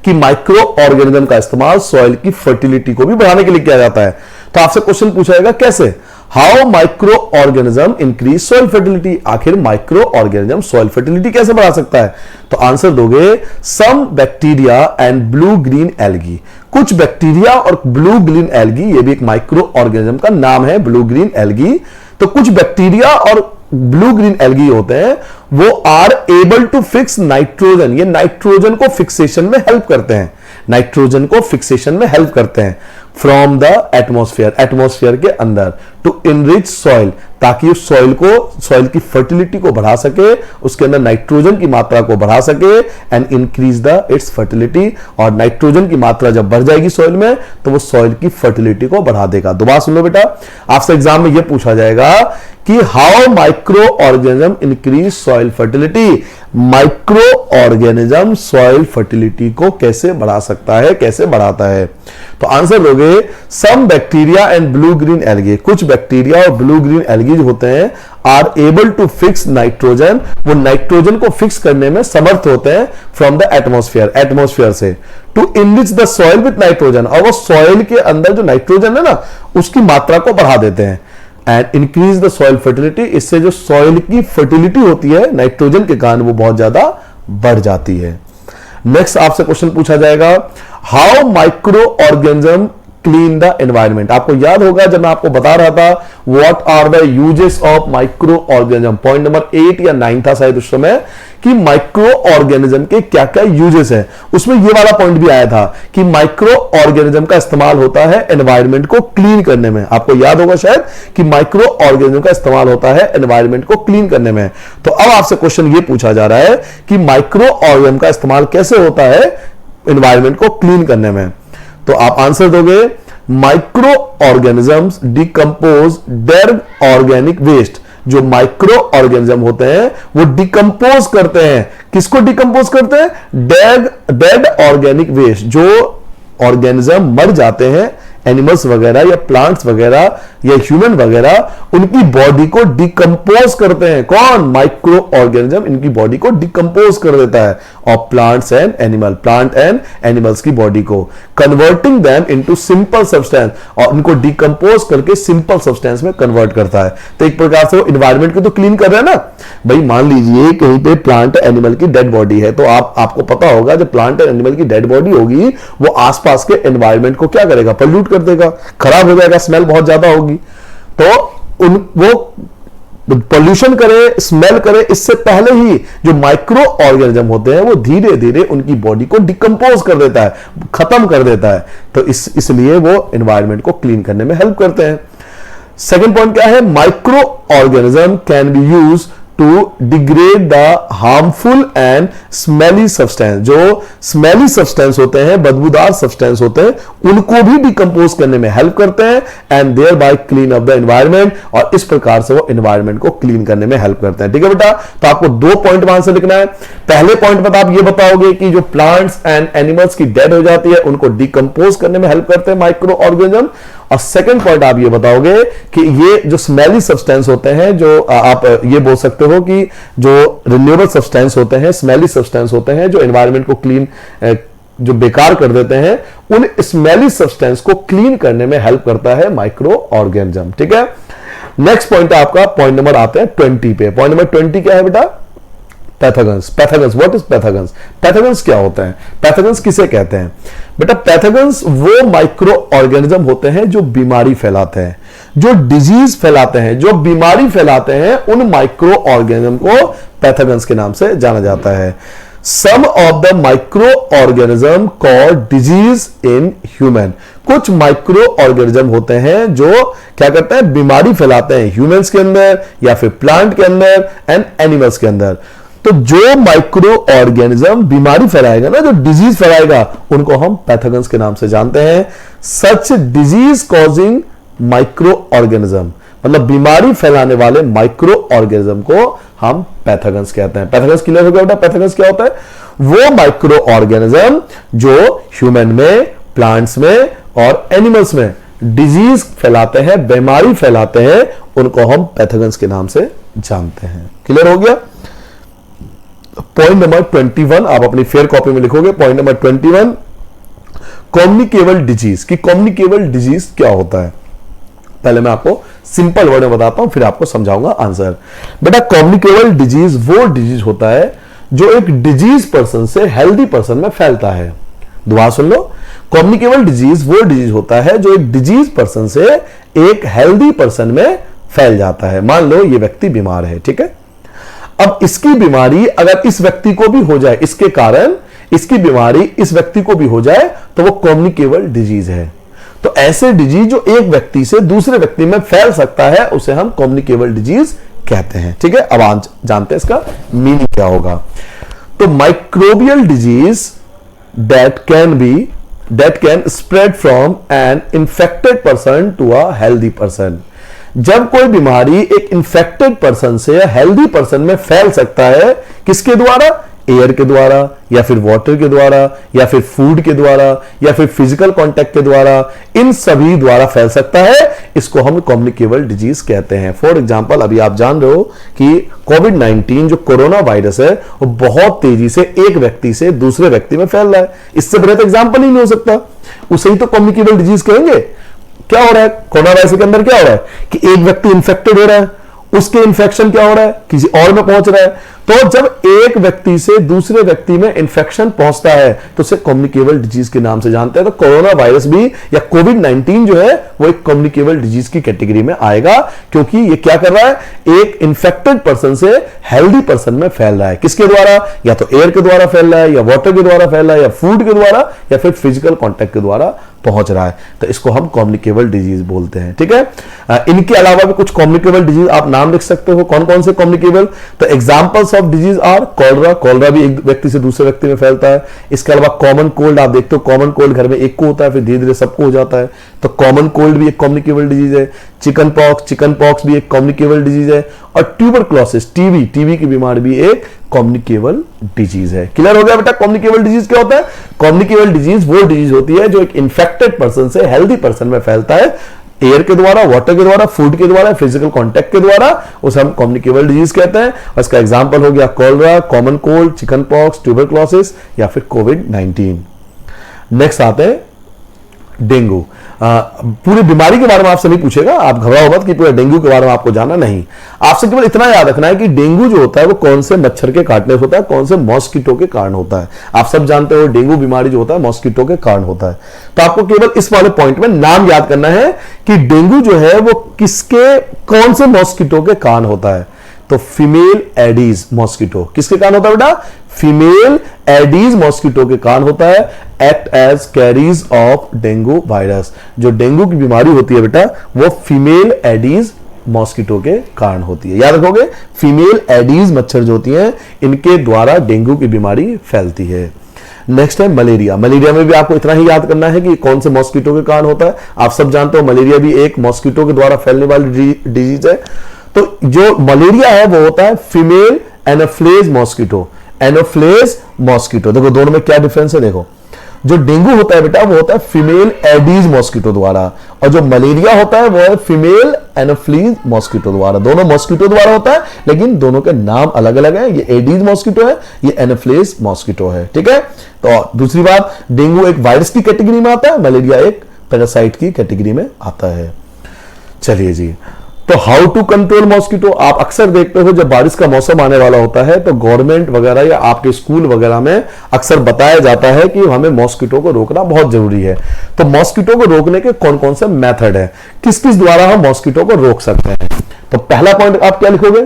Speaker 1: कि माइक्रो ऑर्गेनिज्म का इस्तेमाल सॉइल की फर्टिलिटी को भी बढ़ाने के लिए किया जाता है। तो आपसे क्वेश्चन पूछा जाएगा कैसे, how micro organism increase soil fertility. आखिर माइक्रो ऑर्गेनिज्म सॉइल फर्टिलिटी कैसे बढ़ा सकता है, तो आंसर दोगे some bacteria and blue green algae. कुछ बैक्टीरिया और ब्लू ग्रीन एल्गी, ये भी एक माइक्रो ऑर्गेनिज्म का नाम है, ब्लू ग्रीन एल्गी। तो कुछ बैक्टीरिया और ब्लू ग्रीन एल्गी होते हैं, वो are able to fix nitrogen, ये नाइट्रोजन को फिक्सेशन में हेल्प करते हैं, नाइट्रोजन को फिक्सेशन में हेल्प करते हैं फ्रॉम द एटमॉस्फेयर के अंदर, टू इनरिच सॉइल, ताकि उस सॉइल की फर्टिलिटी को बढ़ा सके, उसके अंदर नाइट्रोजन की मात्रा को बढ़ा सके and increase the it's fertility. और नाइट्रोजन की मात्रा जब बढ़ जाएगी सॉइल में तो वो सॉइल की फर्टिलिटी को बढ़ा देगा। दोबारा सुन लो बेटा, आपसे एग्जाम में यह पूछा जाएगा कि how micro organism increase soil fertility. Micro organism soil fertility को कैसे बढ़ा सकता है, कैसे बढ़ाता है, तो आंसर दोगे some bacteria and blue green algae. कुछ बैक्टीरिया और ब्लू ग्रीन एल्गी जो होते हैं are able to fix nitrogen, वो नाइट्रोजन को फिक्स करने में समर्थ होते हैं फ्रॉम द एटमॉस्फेयर से, to enrich the soil with nitrogen, और वो सॉइल के अंदर जो नाइट्रोजन है ना उसकी मात्रा को बढ़ा देते हैं and increase the soil fertility. इससे जो सॉइल की फर्टिलिटी होती है नाइट्रोजन के कारण वो बहुत ज्यादा बढ़ जाती है। नेक्स्ट आपसे क्वेश्चन पूछा जाएगा, how micro organism clean the environment. आपको याद होगा जब मैं आपको बता रहा था what are the uses of micro organism, point number 8 या 9 था शायद उस समय, कि माइक्रो ऑर्गेनिज्म के क्या क्या यूजेस हैं, उसमें ये वाला पॉइंट भी आया था कि माइक्रो ऑर्गेनिज्म का इस्तेमाल होता है एनवायरमेंट को क्लीन करने में। आपको याद होगा शायद कि माइक्रो ऑर्गेनिज्म का इस्तेमाल होता है एनवायरमेंट को क्लीन करने में। तो अब आपसे क्वेश्चन ये पूछा जा रहा है कि माइक्रो ऑर्गेनिज्म का इस्तेमाल कैसे होता है एनवायरमेंट को क्लीन करने में, तो आप आंसर दोगे micro organisms decompose dead organic waste. जो माइक्रो ऑर्गेनिज्म होते हैं वो डिकम्पोज करते हैं, किसको डिकम्पोज करते हैं, डेड ऑर्गेनिक वेस्ट। जो ऑर्गेनिज्म मर जाते हैं, एनिमल्स वगैरह या प्लांट्स वगैरह या ह्यूमन वगैरह, उनकी बॉडी को डिकम्पोज करते हैं। कौन, माइक्रो ऑर्गेनिज्म इनकी बॉडी को डिकम्पोज कर देता है, और प्लांट एंड एनिमल्स की बॉडी को, converting them into simple substance, और उनको डिकम्पोज करके सिंपल सब्सटेंस में कन्वर्ट करता है। तो एक प्रकार से वो एनवायरमेंट को तो क्लीन कर रहे हैं ना भाई। मान लीजिए कहीं पे प्लांट एनिमल की डेड बॉडी है, तो आपको पता होगा जब प्लांट एनिमल की डेड बॉडी होगी वो आसपास के एनवायरमेंट को क्या करेगा, पॉल्यूट कर देगा, खराब हो जाएगा, स्मेल बहुत ज्यादा होगी। तो वो पॉल्यूशन करे, स्मेल करे, इससे पहले ही जो माइक्रो ऑर्गेनिज्म होते हैं वो धीरे धीरे उनकी बॉडी को डिकम्पोज कर देता है, खत्म कर देता है। तो इसलिए वो एनवायरमेंट को क्लीन करने में हेल्प करते हैं। सेकेंड पॉइंट क्या है, micro organism can be use to degrade the harmful and smelly substance. जो स्मेली सब्सटेंस होते हैं, बदबूदार सब्सटेंस होते हैं, उनको भी डिकम्पोज करने में हेल्प करते हैं and thereby clean up the environment, और इस प्रकार से वो एनवायरमेंट को क्लीन करने में हेल्प करते हैं। ठीक है बेटा, तो आपको 2 पॉइंट में आंसर लिखना है। पहले पॉइंट पर आप ये बताओगे कि जो प्लांट्स एंड एनिमल्स की डेड हो जाती है उनको डिकम्पोज करने में हेल्प करते हैं माइक्रो ऑर्गेनिज्म, और सेकंड पॉइंट आप ये बताओगे कि ये जो स्मेली सब्सटेंस होते हैं, जो आप ये बोल सकते हो कि जो रिन्यूएबल सब्सटेंस होते हैं, स्मेली सब्सटेंस होते हैं, जो एनवायरमेंट को क्लीन जो बेकार कर देते हैं, उन स्मेली सब्सटेंस को क्लीन करने में हेल्प करता है माइक्रो ऑर्गेनिज्म। ठीक है, नेक्स्ट पॉइंट आपका पॉइंट नंबर आते हैं 20 पे। पॉइंट नंबर 20 क्या है बेटा? Pathogens. Pathogens, what is pathogens? Pathogens क्या होता है? पैथोजेंस किसे कहते हैं बेटा? पैथोजेंस वो माइक्रो ऑर्गेनिज्म होते हैं जो बीमारी फैलाते हैं, जो डिजीज फैलाते हैं, जो बीमारी फैलाते हैं, उन माइक्रो ऑर्गेनिज्म को पैथोजेंस के नाम से जाना जाता है। Some of the micro organism called disease in human. कुछ माइक्रो ऑर्गेनिज्म होते हैं जो क्या करते हैं? बीमारी फैलाते हैं ह्यूमंस के अंदर या फिर प्लांट के अंदर एंड एनिमल्स के अंदर। तो जो माइक्रो ऑर्गेनिज्म बीमारी फैलाएगा ना, जो डिजीज फैलाएगा, उनको हम पैथोजेंस के नाम से जानते हैं। सच डिजीज कॉजिंग माइक्रो ऑर्गेनिज्म, मतलब बीमारी फैलाने वाले माइक्रो ऑर्गेनिज्म को हम पैथोजेंस कहते हैं। पैथोजेंस क्लियर हो गया बेटा? पैथोजेंस क्या होता है? वो माइक्रो ऑर्गेनिज्म जो ह्यूमन में, प्लांट्स में और एनिमल्स में डिजीज फैलाते हैं, बीमारी फैलाते हैं, उनको हम पैथोजेंस के नाम से जानते हैं। क्लियर हो गया? पॉइंट नंबर 21 आप अपनी फेयर कॉपी में लिखोगे। Point number 21, communicable disease. कि कम्युनिकेबल डिजीज क्या होता है? पहले मैं आपको सिंपल वर्ड में बताता हूं, फिर आपको समझाऊंगा आंसर। बेटा, कम्युनिकेबल डिजीज वो डिजीज होता है जो एक डिजीज पर्सन से हेल्दी पर्सन में फैलता है। दोबारा सुन लो, कम्युनिकेबल डिजीज वो डिजीज होता है जो एक डिजीज पर्सन से एक हेल्दी पर्सन में फैल जाता है। मान लो ये व्यक्ति बीमार है, ठीक है। अब इसकी बीमारी अगर इस व्यक्ति को भी हो जाए, इसके कारण इसकी बीमारी इस व्यक्ति को भी हो जाए, तो वो कम्युनिकेबल डिजीज है। तो ऐसे डिजीज जो एक व्यक्ति से दूसरे व्यक्ति में फैल सकता है, उसे हम कम्युनिकेबल डिजीज कहते हैं। ठीक है, अब आज जानते हैं इसका मीनिंग क्या होगा। तो microbial disease that can spread from an infected person to a healthy person. जब कोई बीमारी एक इंफेक्टेड पर्सन से हेल्दी पर्सन में फैल सकता है, किसके द्वारा? एयर के द्वारा, या फिर वाटर के द्वारा, या फिर फूड के द्वारा, या फिर फिजिकल कांटेक्ट के द्वारा, इन सभी द्वारा फैल सकता है। इसको हम कम्युनिकेबल डिजीज कहते हैं। फॉर एग्जांपल, अभी आप जान रहे हो कि कोविड-19 जो कोरोना वायरस है, वो बहुत तेजी से एक व्यक्ति से दूसरे व्यक्ति में फैल रहा है। इससे बेहतर एग्जाम्पल ही नहीं हो सकता, उसे ही तो कम्युनिकेबल डिजीज कहेंगे। क्या हो रहा है कोरोना वायरस के अंदर? क्या हो रहा है कि एक व्यक्ति इंफेक्टेड हो रहा है, उसके इंफेक्शन क्या हो रहा है? किसी और में पहुंच रहा है। तो जब एक व्यक्ति से दूसरे व्यक्ति में इंफेक्शन पहुंचता है, तो उसे कम्युनिकेबल डिजीज के नाम से जानते हैं। तो कोरोना वायरस भी या कोविड-19 जो है वो एक कम्युनिकेबल डिजीज की कैटेगरी में आएगा, क्योंकि ये क्या कर रहा है? एक इंफेक्टेड पर्सन से हेल्दी पर्सन में फैल रहा है। किसके द्वारा? या तो एयर के द्वारा फैल रहा है, या वाटर के द्वारा फैल रहा है, या फूड के द्वारा, या फिर फिजिकल कॉन्टेक्ट के द्वारा पहुंच रहा है। तो इसको हम कम्युनिकेबल डिजीज बोलते हैं। ठीक है, इनके अलावा भी कुछ कम्युनिकेबल डिजीज आप नाम लिख सकते हो। कौन कौन से कम्युनिकेबल? तो examples of disease are cholera. Cholera भी एक व्यक्ति से दूसरे व्यक्ति में फैलता है। इसके अलावा कॉमन कोल्ड, आप देखते हो कॉमन कोल्ड घर में एक को होता है, फिर धीरे धीरे सबको हो जाता है, तो कॉमन कोल्ड भी एक कम्युनिकेबल डिजीज है। चिकन पॉक्स भी एक कम्युनिकेबल डिजीज है। और ट्यूबरक्लोसिस, टीबी की बीमारी भी एक कम्युनिकेबल डिजीज है। क्लियर हो गया बेटा? कम्युनिकेबल डिजीज क्या होता है? कम्युनिकेबल डिजीज वो डिजीज होती है जो एक इंफेक्टेड पर्सन से हेल्दी पर्सन में फैलता है, एयर के द्वारा, वाटर के द्वारा, फूड के द्वारा, फिजिकल कांटेक्ट के द्वारा, उसे हम कम्युनिकेबल डिजीज कहते हैं। और इसका एग्जांपल हो गया cholera, common cold, chicken pox, tuberculosis या फिर कोविड-19। नेक्स्ट आते हैं डेंगू। पूरी बीमारी के बारे में आपसे नहीं पूछेगा, आप घबराओ मत कि पूरे डेंगू के बारे में आपको जाना नहीं। आपसे केवल इतना याद रखना है कि डेंगू जो होता है वो कौन से मच्छर के काटने से होता है, कौन से मॉस्किटो के कारण होता है। आप सब जानते हो डेंगू बीमारी जो होता है मॉस्किटो के कारण होता है। तो आपको केवल इस वाले पॉइंट में नाम याद करना है कि डेंगू जो है वो किसके, कौन से मॉस्किटो के कारण होता है। तो फीमेल एडीज मॉस्किटो किसके कारण होता है बेटा? फीमेल एडीज मॉस्किटो के कारण होता है। Act as carries of dengue virus. जो डेंगू की बीमारी होती है बेटा, वो फीमेल एडीज मॉस्किटो के कारण होती है। याद रखोगे, फीमेल एडीज मच्छर जो होती हैं इनके द्वारा डेंगू की बीमारी फैलती है। नेक्स्ट है मलेरिया। मलेरिया में भी आपको इतना ही याद करना है कि कौन से मॉस्किटो के कारण होता है। आप सब जानते हो मलेरिया भी एक मॉस्किटो के द्वारा फैलने वाली डिजीज है। तो जो मलेरिया है वो होता है फीमेल एनोफ्लेज मॉस्किटो। एनोफ्लेज मॉस्किटो, देखो दोनों में क्या डिफरेंस है। देखो जो डेंगू होता है बेटा वो होता है फीमेल एडीज मॉस्किटो द्वारा, और जो मलेरिया होता है वो है फीमेल एनोफ्लीज मॉस्किटो द्वारा। दोनों मॉस्किटो द्वारा होता है लेकिन दोनों के नाम अलग अलग है। ये एडीज मॉस्किटो है, ये एनोफ्लीज मॉस्किटो है। ठीक है, तो दूसरी बात, डेंगू एक वायरस की कैटेगरी में आता है, मलेरिया एक पैरासाइट की कैटेगरी में आता है। चलिए जी, तो हाउ टू कंट्रोल मॉस्किटो। आप अक्सर देखते हो जब बारिश का मौसम आने वाला होता है तो गवर्नमेंट वगैरह या आपके स्कूल वगैरह में अक्सर बताया जाता है कि हमें मॉस्किटो को रोकना बहुत जरूरी है। तो मॉस्किटो को रोकने के कौन कौन से मेथड है, किस किस द्वारा हम मॉस्किटो को रोक सकते हैं। तो पहला पॉइंट आप क्या लिखोगे,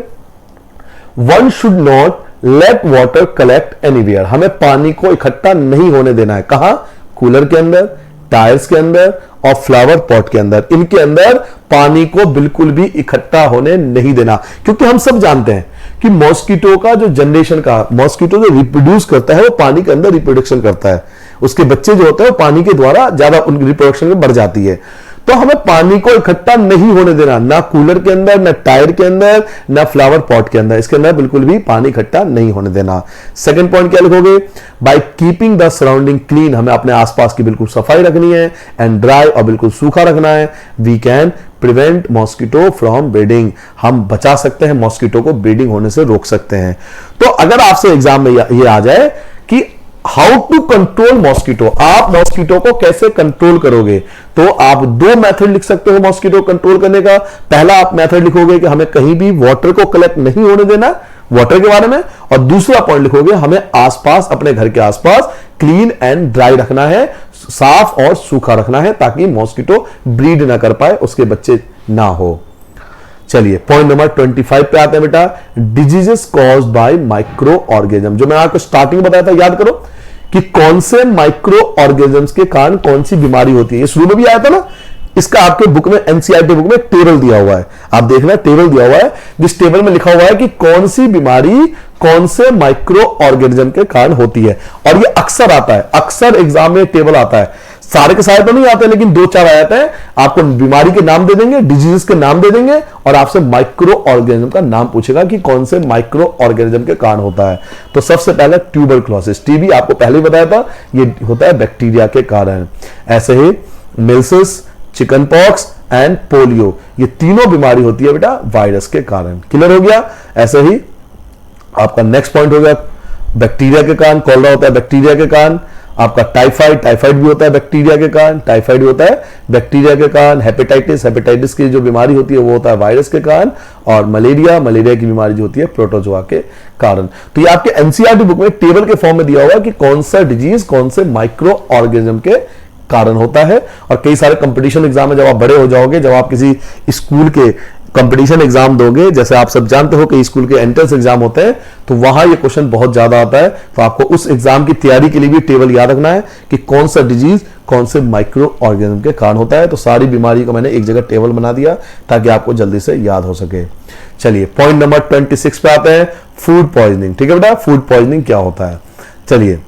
Speaker 1: one should not let water collect anywhere. हमें पानी को इकट्ठा नहीं होने देना है। कहां, कूलर के अंदर, टायर्स के अंदर और फ्लावर पॉट के अंदर। इनके अंदर पानी को बिल्कुल भी इकट्ठा होने नहीं देना, क्योंकि हम सब जानते हैं कि मॉस्किटो का जो जनरेशन का मॉस्किटो जो रिप्रोड्यूस करता है वो पानी के अंदर रिप्रोडक्शन करता है। उसके बच्चे जो होते हैं वो पानी के द्वारा ज्यादा उनकी रिप्रोडक्शन में बढ़ जाती है। तो हमें पानी को इकट्ठा नहीं होने देना, ना कूलर के अंदर, ना टायर के अंदर, ना फ्लावर पॉट के अंदर। इसके अंदर बिल्कुल भी पानी इकट्ठा नहीं होने देना। सेकंड पॉइंट क्या लिखोगे, by keeping the surrounding clean. हमें अपने आसपास की बिल्कुल सफाई रखनी है, एंड ड्राई, और बिल्कुल सूखा रखना है। We can prevent mosquito from breeding. हम बचा सकते हैं मॉस्किटो को ब्रीडिंग होने से रोक सकते हैं। तो अगर आपसे एग्जाम में ये आ जाए कि हाउ टू कंट्रोल मॉस्किटो, आप मॉस्किटो को कैसे कंट्रोल करोगे, तो आप दो मेथड लिख सकते हो मॉस्किटो कंट्रोल करने का। पहला आप मेथड लिखोगे कि हमें कहीं भी वाटर को कलेक्ट नहीं होने देना, वाटर के बारे में, और दूसरा पॉइंट लिखोगे हमें आसपास, अपने घर के आसपास क्लीन एंड ड्राई रखना है, साफ और सूखा रखना है, ताकि मॉस्किटो ब्रीड ना कर पाए, उसके बच्चे ना हो। चलिए पॉइंट नंबर 25 पे आते हैं बेटा, diseases caused by micro organism. जो मैं आपको स्टार्टिंग में बताया था, याद करो कि कौन से माइक्रो ऑर्गेनिजम्स के कारण कौन सी बीमारी होती है। ये शुरू में भी आया था ना, इसका आपके बुक में, एनसीईआरटी बुक में टेबल दिया हुआ है, आप देखना टेबल दिया हुआ है, जिस टेबल में लिखा हुआ है कि कौन सी बीमारी कौन से माइक्रो ऑर्गेनिज्म के कारण होती है। और ये अक्सर आता है, अक्सर एग्जाम में टेबल आता है, सारे के सारे तो नहीं आते लेकिन 2-4 आ जाते हैं। आपको बीमारी के नाम दे देंगे, डिजीज के नाम दे देंगे, और आपसे माइक्रो ऑर्गेनिज्म का नाम पूछेगा कि कौन से माइक्रो ऑर्गेनिज्म के कारण होता है। तो सबसे पहले ट्यूबरक्लोसिस, टीबी आपको पहले ही बताया था, ये होता है बैक्टीरिया के कारण। ऐसे ही मिल्सिस, चिकन पॉक्स एंड पोलियो, ये तीनों बीमारी होती है बेटा वायरस के कारण। क्लियर हो गया। ऐसे ही आपका नेक्स्ट पॉइंट हो गया बैक्टीरिया के कारण, कॉलरा होता है बैक्टीरिया के कारण। आपका टाइफाइड, टाइफाइड भी होता है बैक्टीरिया के कारण, टाइफाइड भी होता है बैक्टीरिया के कारण। हेपेटाइटिस, हेपेटाइटिस की जो बीमारी होती है वो होता है वायरस के कारण। और मलेरिया, मलेरिया की बीमारी जो होती है प्रोटोजोआ के कारण। तो ये आपके एनसीईआरटी बुक में टेबल के फॉर्म में दिया हुआ है कि कौन सा डिजीज कौन से माइक्रो ऑर्गेनिज्म के कारण होता है। और कई सारे कंपटीशन एग्जाम में जब आप बड़े हो जाओगे, जब आप किसी स्कूल के कंपटीशन एग्जाम दोगे, जैसे आप सब जानते हो कि स्कूल के एंट्रेंस एग्जाम होते हैं, तो वहां ये क्वेश्चन बहुत ज्यादा आता है। तो आपको उस एग्जाम की तैयारी के लिए भी टेबल याद रखना है कि कौन सा डिजीज कौन से माइक्रो ऑर्गेनिज्म के कारण होता है। तो सारी बीमारी को मैंने एक जगह टेबल बना दिया ताकि आपको जल्दी से याद हो सके। चलिए पॉइंट नंबर 26 पे आते हैं, फूड पॉइजनिंग। ठीक है बेटा, फूड पॉइजनिंग क्या होता है। चलिए,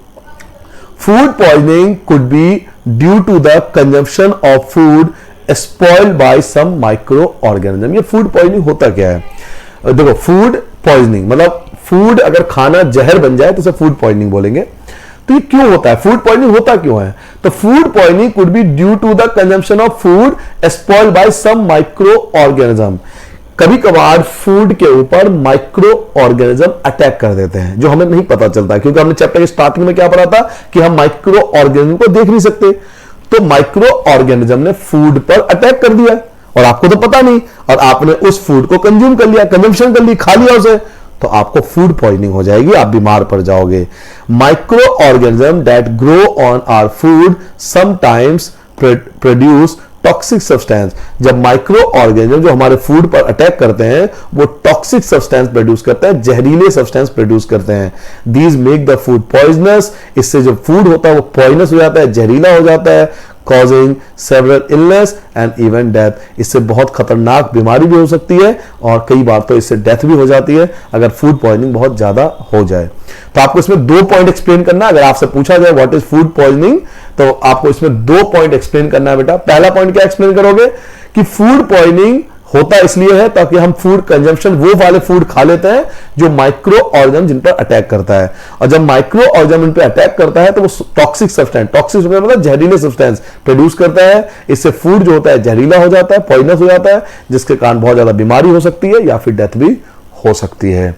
Speaker 1: food poisoning could be due to the consumption of food spoiled by some micro organism. ये फूड पॉइजनिंग होता क्या है, देखो फूड पॉइजनिंग मतलब फूड, अगर खाना जहर बन जाए तो उसे फूड पॉइजनिंग बोलेंगे। तो ये क्यों होता है, फूड पॉइजनिंग होता क्यों है। तो food poisoning could be due to the consumption of food spoiled by some micro organism. कभी कभार फूड के ऊपर माइक्रो ऑर्गेनिज्म अटैक कर देते हैं, जो हमें नहीं पता चलता, क्योंकि हमने चैप्टर के स्टार्टिंग में क्या पढ़ा था कि हम माइक्रो ऑर्गेनिज्म को देख नहीं सकते। तो माइक्रो ऑर्गेनिज्म ने फूड पर अटैक कर दिया और आपको तो पता नहीं, और आपने उस फूड को कंज्यूम कर लिया, कंजम्पशन कर ली, खा लिया उसे, तो आपको फूड पॉइजनिंग हो जाएगी, आप बीमार पड़ जाओगे। Micro organism that grow on our food sometimes produce toxic substance. जब माइक्रो ऑर्गेनिज्म जो हमारे फूड पर अटैक करते हैं वो टॉक्सिक सब्सटेंस प्रोड्यूस करते हैं, जहरीले सब्सटेंस प्रोड्यूस करते हैं। These make the food poisonous. इससे जो फूड होता है वो पॉइजनस हो जाता है, जहरीला हो जाता है, causing several illness and even death। इससे बहुत खतरनाक बीमारी भी हो सकती है और कई बार तो इससे डेथ भी हो जाती है अगर फूड पॉइजनिंग बहुत ज्यादा हो जाए। तो आपको इसमें 2 पॉइंट एक्सप्लेन करना है। अगर आपसे पूछा जाए व्हाट इज फूड पॉइजनिंग तो आपको इसमें 2 पॉइंट एक्सप्लेन करना है बेटा। पहला पॉइंट क्या एक्सप्लेन करोगे कि फूड पॉइजनिंग होता इसलिए है ताकि हम फूड कंजम्पशन वो वाले फूड खा लेते हैं जो माइक्रो ऑर्गेनिज्म जिन पर अटैक करता है, और जब माइक्रो ऑर्गेनिज्म इन पर अटैक करता है तो वो टॉक्सिक सब्सटेंस, टॉक्सिक मतलब जहरीले सब्सटेंस प्रोड्यूस करता है। इससे फूड जो होता है जहरीला हो जाता है, पॉइजनस हो जाता है, जिसके कारण बहुत ज्यादा बीमारी हो सकती है या फिर डेथ भी हो सकती है।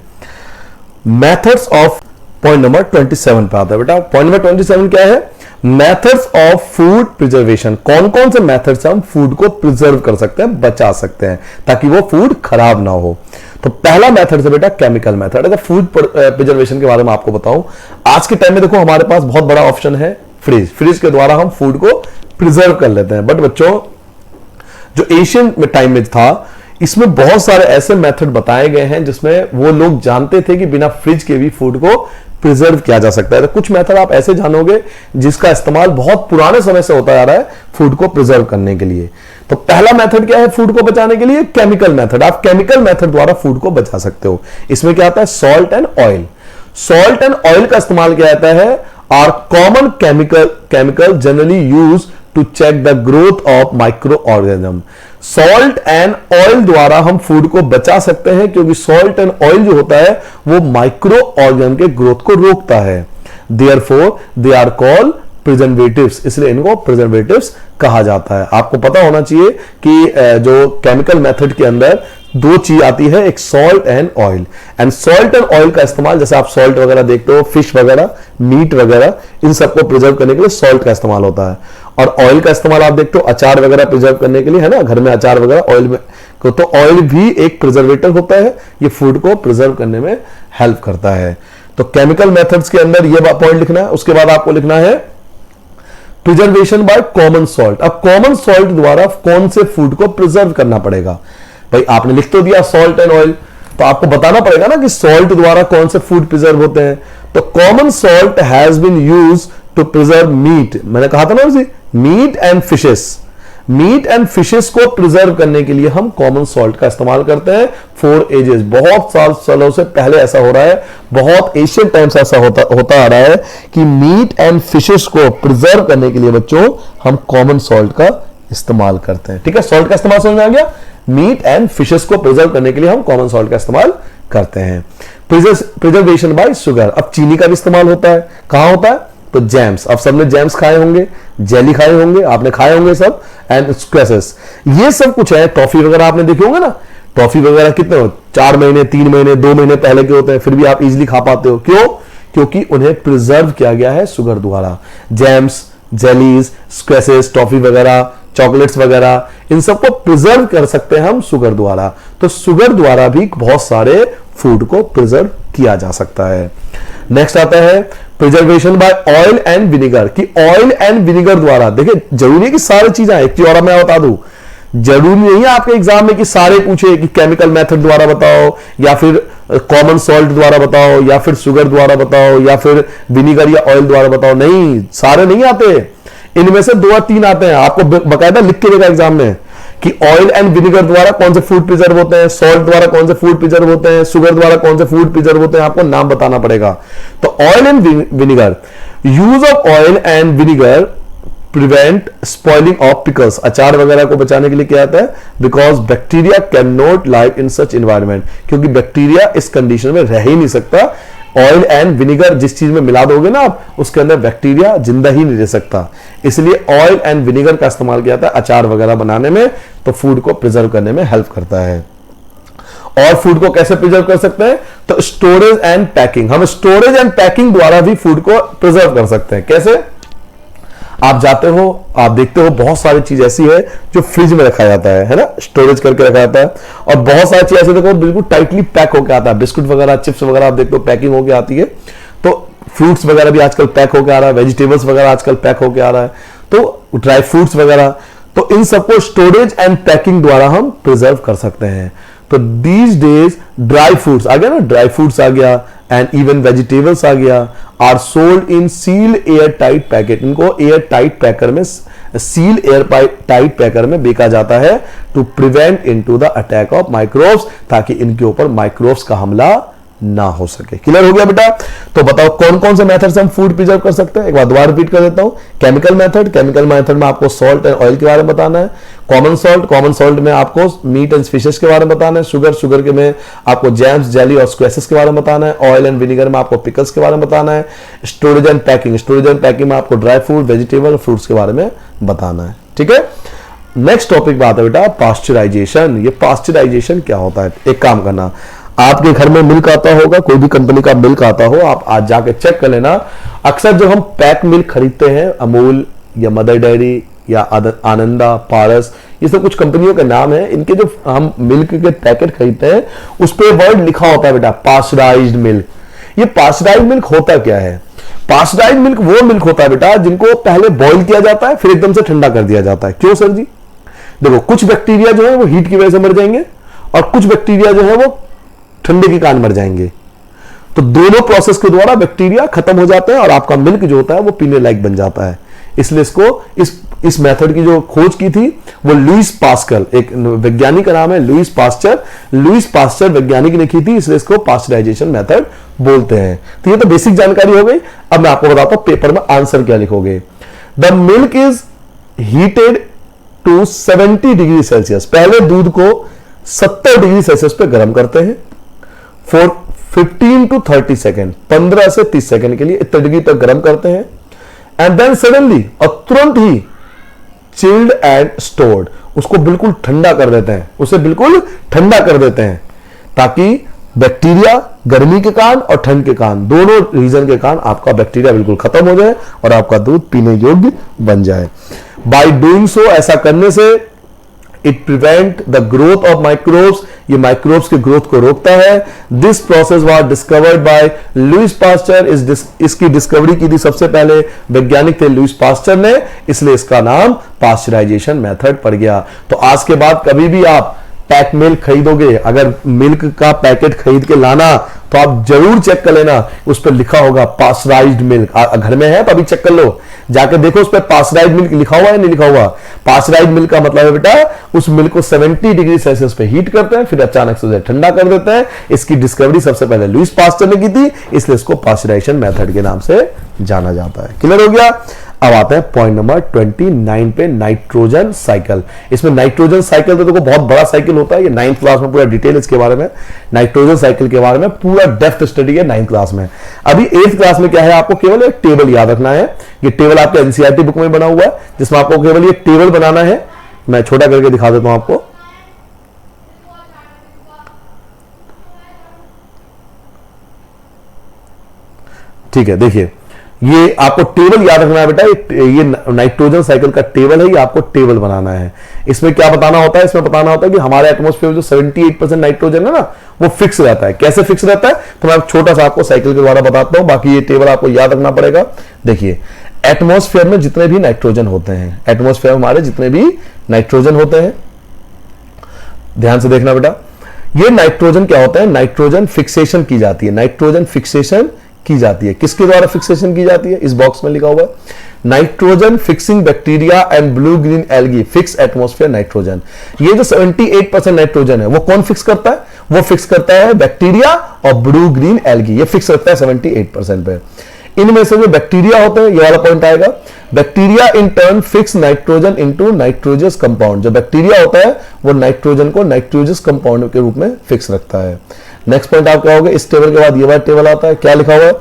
Speaker 1: मेथड्स ऑफ पॉइंट नंबर 27 पे आता है बेटा। पॉइंट नंबर 27 क्या है? Methods of food preservation. कौन कौन से मेथड से हम फूड को प्रिजर्व कर सकते हैं, बचा सकते हैं ताकि वो फूड खराब ना हो। तो पहला मेथड है बेटा केमिकल मेथड। अगर फूड प्रिजर्वेशन के बारे में आपको बताऊं, आज के टाइम में देखो हमारे पास बहुत बड़ा ऑप्शन है फ्रिज। फ्रिज के द्वारा हम फूड को प्रिजर्व कर लेते हैं। बट बच्चों जो एशियन टाइम में था इसमें बहुत सारे ऐसे मेथड बताए गए हैं जिसमें वो लोग जानते थे कि बिना फ्रिज के भी फूड को प्रिजर्व किया जा सकता है। तो कुछ मेथड आप ऐसे जानोगे जिसका इस्तेमाल बहुत पुराने समय से होता जा रहा है फूड को प्रिजर्व करने के लिए। तो पहला मेथड क्या है फूड को बचाने के लिए? Chemical method. आप केमिकल मेथड द्वारा फूड को बचा सकते हो। इसमें क्या आता है? Salt and oil. Salt and oil का इस्तेमाल किया जाता है are common chemical generally use to check the growth of micro organism. Salt and oil द्वारा हम फूड को बचा सकते हैं क्योंकि सॉल्ट एंड ऑयल जो होता है वो माइक्रो ऑर्गेनिज्म के ग्रोथ को रोकता है। Therefore they are called preservatives, इसलिए इनको प्रिजर्वेटिव्स कहा जाता है। आपको पता होना चाहिए कि जो केमिकल मेथड के अंदर 2 चीज आती है, एक salt and oil. And salt and oil का इस्तेमाल, जैसे आप सॉल्ट वगैरह देखते हो, फिश वगैरह, मीट वगैरह, इन सबको प्रिजर्व करने के लिए सॉल्ट का इस्तेमाल होता है। और ऑयल का इस्तेमाल आप देखते हो अचार वगैरह प्रिजर्व करने के लिए, है ना, घर में अचार वगैरह ऑयल में, तो ऑयल भी एक प्रिजर्वेटिव होता है, ये फूड को प्रिजर्व करने में हेल्प करता है। तो केमिकल मेथड्स के अंदर ये पॉइंट लिखना है। उसके बाद आपको लिखना है प्रिजर्वेशन बाय कॉमन सॉल्ट। अब कॉमन सॉल्ट द्वारा कौन से फूड को प्रिजर्व करना पड़ेगा? भाई आपने लिख तो दिया सॉल्ट एंड ऑयल, तो आपको बताना पड़ेगा ना कि सॉल्ट द्वारा कौन से फूड प्रिजर्व होते हैं। तो common salt has been used to preserve meat. मैंने कहा था ना उसी meat and fishes. Meat and fishes को प्रिजर्व करने के लिए हम कॉमन सॉल्ट का इस्तेमाल करते हैं फॉर एजेस। बहुत सालों से पहले ऐसा हो रहा है, बहुत एशियन टाइम से ऐसा होता आ रहा है कि मीट एंड फिशेस को प्रिजर्व करने के लिए बच्चों हम कॉमन सॉल्ट का इस्तेमाल करते हैं। ठीक है, सॉल्ट का इस्तेमाल समझ में आ गया। मीट एंड फिशेस को प्रिजर्व करने के लिए हम कॉमन सॉल्ट का इस्तेमाल करते हैं। Preservation bye sugar. अब चीनी का भी इस्तेमाल होता है। कहां होता है? तो जैम्स। अब सबने जैम्स खाए होंगे, जेली खाए होंगे, आपने खाए होंगे सब, एंड स्क्वैशेस, ये सब कुछ है। टॉफी वगैरह आपने देखे होंगे ना। टॉफी वगैरह कितने हो, 4 महीने, 3 महीने, 2 महीने पहले के होते हैं, फिर भी आप इजीली खा पाते हो। क्यों? क्योंकि उन्हें प्रिजर्व किया गया है शुगर द्वारा। जैम्स, जेलीज, स्क्वैशेस, टॉफी वगैरह, चॉकलेट्स वगैरह, इन सबको प्रिजर्व कर सकते हैं हम शुगर द्वारा। तो शुगर द्वारा भी बहुत सारे फूड को प्रिजर्व किया जा सकता है। नेक्स्ट आता है preservation by oil and vinegar. कि ऑयल एंड विनेगर द्वारा, देखिए जरूरी है कि सारी चीजें, एक चीज और मैं बता दूं, जरूरी नहीं है आपके एग्जाम में कि सारे पूछे कि केमिकल मेथड द्वारा बताओ, या फिर कॉमन सॉल्ट द्वारा बताओ, या फिर शुगर द्वारा बताओ, या फिर विनेगर या ऑयल द्वारा बताओ। नहीं, सारे नहीं आते, इनमें से 2 या 3 आते हैं। आपको बकायदा लिख के देगा एग्जाम में कि ऑयल एंड विनेगर द्वारा कौन से फूड प्रिजर्व होते हैं, सॉल्ट द्वारा कौन से फूड प्रिजर्व होते हैं, शुगर द्वारा कौन से फूड प्रिजर्व होते हैं, आपको नाम बताना पड़ेगा। तो oil and vinegar, use of oil and vinegar prevent spoiling of pickles. अचार वगैरह को बचाने के लिए क्या आता है? Because bacteria can not live in such environment. क्योंकि बैक्टीरिया इस कंडीशन में रह ही नहीं सकता। ऑयल एंड विनेगर जिस चीज में मिला दोगे ना आप, उसके अंदर बैक्टीरिया जिंदा ही नहीं रह सकता। इसलिए ऑयल एंड विनेगर का इस्तेमाल किया जाता है अचार वगैरह बनाने में, तो फूड को प्रिजर्व करने में हेल्प करता है। और फूड को कैसे प्रिजर्व कर सकते हैं? तो स्टोरेज एंड पैकिंग। हम स्टोरेज एंड पैकिंग द्वारा भी फूड को प्रिजर्व कर सकते हैं। कैसे? आप जाते हो, आप देखते हो बहुत सारी चीज ऐसी है जो फ्रिज में रखा जाता है ना, स्टोरेज करके रखा जाता है। और बहुत सारी चीज ऐसे देखो बिल्कुल टाइटली पैक होकर आता है। बिस्कुट वगैरह, चिप्स वगैरह आप देखते हो पैकिंग होकर आती है। तो फ्रूट्स वगैरह भी आजकल पैक होकर आ रहा है, वेजिटेबल्स वगैरह आजकल पैक होकर आ रहा है, तो ड्राई फ्रूट्स वगैरह। तो इन सबको स्टोरेज एंड पैकिंग द्वारा हम प्रिजर्व कर सकते हैं। तो दीज डेज ड्राई फ्रूट्स आ गया ना, ड्राई फ्रूट्स आ गया, एंड इवन वेजिटेबल्स आ गया, are sold in seal air tight packet. इनको एयर टाइट पैकर में, सील एयर टाइट पैकर में बेचा जाता है to prevent into the attack of microbes, ताकि इनके ऊपर माइक्रोब्स का हमला ना हो सके। क्लियर हो गया बेटा? तो बताओ कौन कौन से मेथड से हम फूड प्रिजर्व कर सकते हैं। एक बार दोबारा रिपीट कर देता हूं। केमिकल मेथड, केमिकल मेथड में आपको सॉल्ट एंड ऑयल के बारे में बताना है। कॉमन सॉल्ट में आपको मीट एंड फिशेस के बारे में बताना है। शुगर के में आपको जैम्स, जेली और स्क्वैशेस के बारे में बताना है। ऑयल एंड विनेगर में आपको पिकल्स के बारे में बताना है। स्टोरेज एंड पैकिंग में आपको ड्राई फ्रूट, वेजिटेबल, फ्रूट्स के बारे में बताना है। ठीक है, नेक्स्ट टॉपिक बात है बेटा पास्चराइजेशन। ये पास्चराइजेशन क्या होता है? एक काम करना, आपके घर में मिल्क आता होगा, कोई भी कंपनी का मिल्क आता हो, आप आज जाके चेक कर लेना। अक्सर जब हम पैक मिल्क खरीदते हैं, अमूल या मदर डेयरी या आनंदा, पारस, ये सब कुछ कंपनियों के नाम है, इनके जो हम मिल्क के पैकेट खरीदते हैं उस पर वर्ड लिखा होता है बेटा पास्चराइज्ड मिल्क। ये पास्चराइज्ड मिल्क होता क्या है? पास्चराइज्ड मिल्क वो मिल्क होता है बेटा जिनको पहले बॉईल किया जाता है, फिर एकदम से ठंडा कर दिया जाता है। क्यों सर जी? देखो, कुछ बैक्टीरिया जो है वो हीट की वजह से मर जाएंगे और कुछ बैक्टीरिया जो है वो ठंडे के कारण मर जाएंगे। तो दोनों प्रोसेस के द्वारा बैक्टीरिया खत्म हो जाते हैं और आपका मिल्क जो होता है वो पीने लायक बन जाता है। इसलिए इसको इस मेथड की जो खोज की थी वो लुईस पास्कल, एक वैज्ञानिक का नाम है लुईस पास्चर वैज्ञानिक ने की थी, इसलिए इसको पास्चराइजेशन मेथड बोलते हैं। तो ये तो बेसिक जानकारी हो गई। अब मैं आपको बताता हूं पेपर में आंसर क्या लिखोगे। The milk is heated to 70 degree Celsius. पहले दूध को 70 डिग्री सेल्सियस पे गर्म करते हैं फॉर 15 to 30 सेकेंड, 15 से 30 सेकेंड के लिए इतने डिग्री तक गर्म करते हैं। एंड देन सडनली, और तुरंत ही चिल्ड एंड स्टोर्ड, उसको बिल्कुल ठंडा कर देते हैं, उसे बिल्कुल ठंडा कर देते हैं ताकि बैक्टीरिया गर्मी के कारण और ठंड के कारण, दोनों रीजन के कारण आपका बैक्टीरिया बिल्कुल खत्म हो जाए और आपका दूध पीने योग्य बन जाए। बाय डूइंग सो, ऐसा करने से it prevent the growth of microbes, ये माइक्रोब्स की ग्रोथ को रोकता है। This process was discovered by Lewis pasture, इसकी डिस्कवरी की थी सबसे पहले वैज्ञानिक थे लुईस पास्चर ने, इसलिए इसका नाम पास्चराइजेशन मेथड पड़ गया। तो आज के बाद कभी भी आप पैक मिल्क खरीदोगे, अगर मिल्क का पैकेट खरीद के लाना तो आप जरूर चेक कर लेना, उस पर लिखा होगा पास्चराइज्ड मिल्क। घर में है तो अभी चेक कर लो, जाके देखो उस पर पास्चराइज्ड मिल्क लिखा हुआ है नहीं लिखा हुआ। पास्चराइज्ड मिल्क का मतलब है बेटा उस मिल्क को 70 डिग्री सेल्सियस पे हीट करते हैं, फिर अचानक से उसे ठंडा कर देते हैं। इसकी डिस्कवरी सबसे पहले लुईस पास्चर ने की थी, इसलिए इसको पास्चराइजेशन मेथड के नाम से जाना जाता है। क्लियर हो गया? अब आते हैं पॉइंट नंबर 29 पे, नाइट्रोजन साइकिल। इसमें नाइट्रोजन साइकिल तो देखो बहुत बड़ा साइकिल होता है, ये 9th क्लास में पूरा डिटेल इसके बारे में, नाइट्रोजन साइकिल के बारे में पूरा डेप्थ स्टडी है 9th क्लास में। अभी 8th क्लास में क्या है, आपको केवल एक टेबल याद रखना है। ये टेबल आपके एनसीईआरटी बुक में बना हुआ है, जिसमें आपको केवल ये टेबल बनाना है। मैं छोटा करके दिखा देता हूं आपको। ठीक है, देखिए ये आपको टेबल याद रखना है बेटा, ये नाइट्रोजन साइकिल का टेबल है, ये आपको टेबल बनाना है। इसमें क्या बताना होता है? इसमें बताना होता है कि हमारे एटमॉस्फेयर जो 78% नाइट्रोजन है ना, वो फिक्स रहता है। कैसे फिक्स रहता है? तो मैं छोटा सा आपको साइकिल के द्वारा बताता हूं, बाकी ये टेबल आपको याद रखना पड़ेगा। देखिए, एटमॉस्फेयर में जितने भी नाइट्रोजन होते हैं, एटमॉस्फेयर में हमारे जितने भी नाइट्रोजन होते हैं, ध्यान से देखना बेटा, ये नाइट्रोजन क्या होता है? नाइट्रोजन फिक्सेशन की जाती है, नाइट्रोजन फिक्सेशन की जाती है। किसके द्वारा फिक्सेशन की जाती है? इस बॉक्स में लिखा हुआ है, nitrogen fixing bacteria and blue green algae fix atmosphere nitrogen. ये जो 78% नाइट्रोजन है वो कौन फिक्स करता है? वो फिक्स करता है बैक्टीरिया और ब्लू ग्रीन एल्गी, ये फिक्स रखता है 78% पे। इनमें से जो बैक्टीरिया होते हैं, ये वाला पॉइंट आएगा, bacteria in turn fix nitrogen into nitrogenous compound. जो बैक्टीरिया होता है वो नाइट्रोजन को नाइट्रोजस कंपाउंड के रूप में फिक्स रखता है। नेक्स्ट पॉइंट आप क्या होगा? इस टेबल के बाद ये वाला टेबल आता है, क्या लिखा हुआ है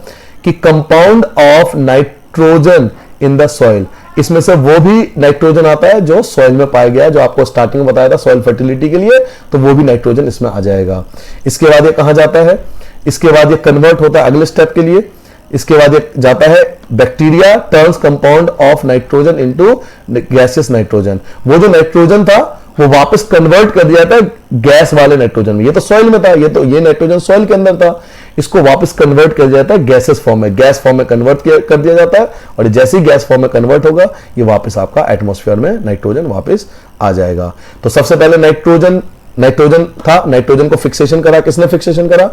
Speaker 1: कि compound of nitrogen in the soil. इसमें से वो भी नाइट्रोजन आता है जो सॉइल में पाया गया है, जो आपको स्टार्टिंग में बताया था सॉइल फर्टिलिटी के लिए, तो वो भी नाइट्रोजन इसमें आ जाएगा। इसके बाद ये कहां जाता है? इसके बाद ये कन्वर्ट होता है अगले स्टेप के लिए। इसके बाद ये जाता है bacteria turns compound of nitrogen into gaseous nitrogen. वो जो नाइट्रोजन था वो वापस कन्वर्ट कर दिया था गैस वाले नाइट्रोजन में। ये तो सॉइल में था, ये नाइट्रोजन सॉइल के अंदर था, इसको वापस कन्वर्ट कर दिया जाता है गैसेस फॉर्म में, गैस फॉर्म में कन्वर्ट कर दिया जाता है, और जैसे ही गैस फॉर्म में कन्वर्ट होगा ये वापस आपका एटमॉस्फेयर में नाइट्रोजन वापस आ जाएगा। तो सबसे पहले नाइट्रोजन था, नाइट्रोजन को फिक्सेशन करा, किसने फिक्सेशन करा?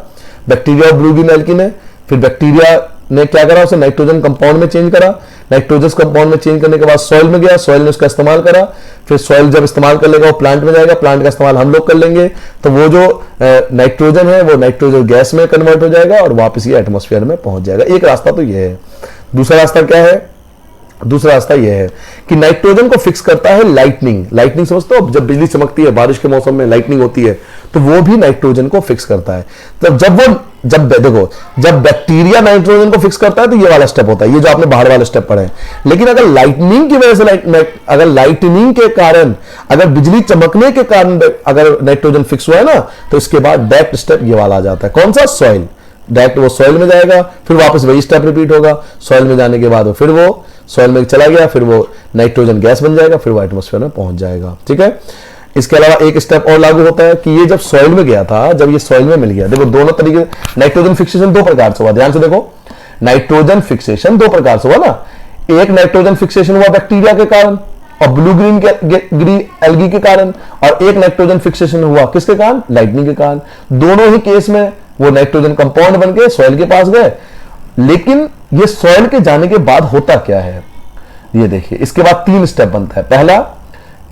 Speaker 1: बैक्टीरिया और ब्लू ग्रीन एल्गी ने। फिर बैक्टीरिया ने क्या करा, उसे नाइट्रोजन कंपाउंड में चेंज करा, नाइट्रोजस कंपाउंड में चेंज करने के बाद सॉइल में गया, सॉइल ने उसका इस्तेमाल करा, फिर सॉइल जब इस्तेमाल कर लेगा वो प्लांट में जाएगा, प्लांट का इस्तेमाल हम लोग कर लेंगे, तो वो जो नाइट्रोजन है वो नाइट्रोजन गैस में कन्वर्ट हो जाएगा और वापस ये एटमॉस्फेयर में पहुंच जाएगा। एक रास्ता तो ये है। दूसरा रास्ता क्या है? दूसरा रास्ता यह है कि नाइट्रोजन को फिक्स करता है लाइटनिंग। लाइटनिंग समझते हो? जब बिजली चमकती है, बारिश के मौसम में लाइटनिंग होती है, तो वो भी नाइट्रोजन को फिक्स करता है। जब बैक्टीरिया नाइट्रोजन को फिक्स करता है तो ये वाला स्टेप होता है, ये जो आपने बाहर वाला स्टेप पढ़े। लेकिन अगर लाइटनिंग की वजह से अगर लाइटनिंग के कारण, अगर बिजली चमकने के कारण अगर नाइट्रोजन फिक्स हुआ है ना, तो इसके बाद डायरेक्ट स्टेप ये वाला आ जाता है। कौन सा? सॉइल। डायरेक्ट वो सॉइल में जाएगा, फिर वापस वही स्टेप रिपीट होगा। सॉइल में जाने के बाद फिर वो सॉइल में चला गया, फिर वो नाइट्रोजन गैस बन जाएगा, फिर वो एटमॉस्फेयर में पहुंच जाएगा। ठीक है। इसके अलावा एक स्टेप और लागू होता है कि ये जब सॉइल में गया था, जब ये सॉइल में मिल गया, देखो दोनों तरीके, नाइट्रोजन फिक्सेशन दो प्रकार से हुआ, ध्यान से देखो, नाइट्रोजन फिक्सेशन दो प्रकार से हुआ ना। एक नाइट्रोजन फिक्सेशन हुआ बैक्टीरिया के कारण और ब्लू ग्रीन एल्गी के कारण, और एक नाइट्रोजन फिक्सेशन हुआ किसके कारण? लाइटनिंग के कारण। दोनों ही केस में वो नाइट्रोजन कंपाउंड बन के सॉइल के पास गए। लेकिन ये सॉइल के जाने के बाद होता क्या है, ये देखिए। इसके बाद 3 स्टेप बनता है। पहला,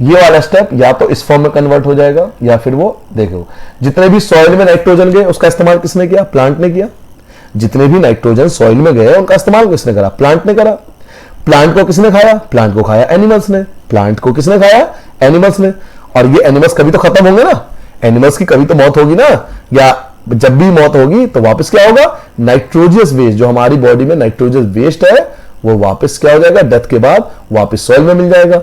Speaker 1: ये वाला स्टेप या तो इस फॉर्म में कन्वर्ट हो जाएगा, या फिर वो देखो, जितने भी सॉइल में नाइट्रोजन गए उसका इस्तेमाल किसने किया? प्लांट ने किया। जितने भी नाइट्रोजन सॉइल में गए उनका इस्तेमाल किसने करा? प्लांट ने करा। प्लांट को किसने खाया? प्लांट को खाया एनिमल्स ने। प्लांट को किसने खाया? एनिमल्स ने। और ये एनिमल्स कभी तो खत्म होंगे ना, एनिमल्स की कभी तो मौत होगी ना, या जब भी मौत होगी तो वापस क्या होगा? नाइट्रोजियस वेस्ट, जो हमारी बॉडी में नाइट्रोजियस वेस्ट है, वो वापस क्या हो जाएगा? डेथ के बाद वापस सॉइल में मिल जाएगा।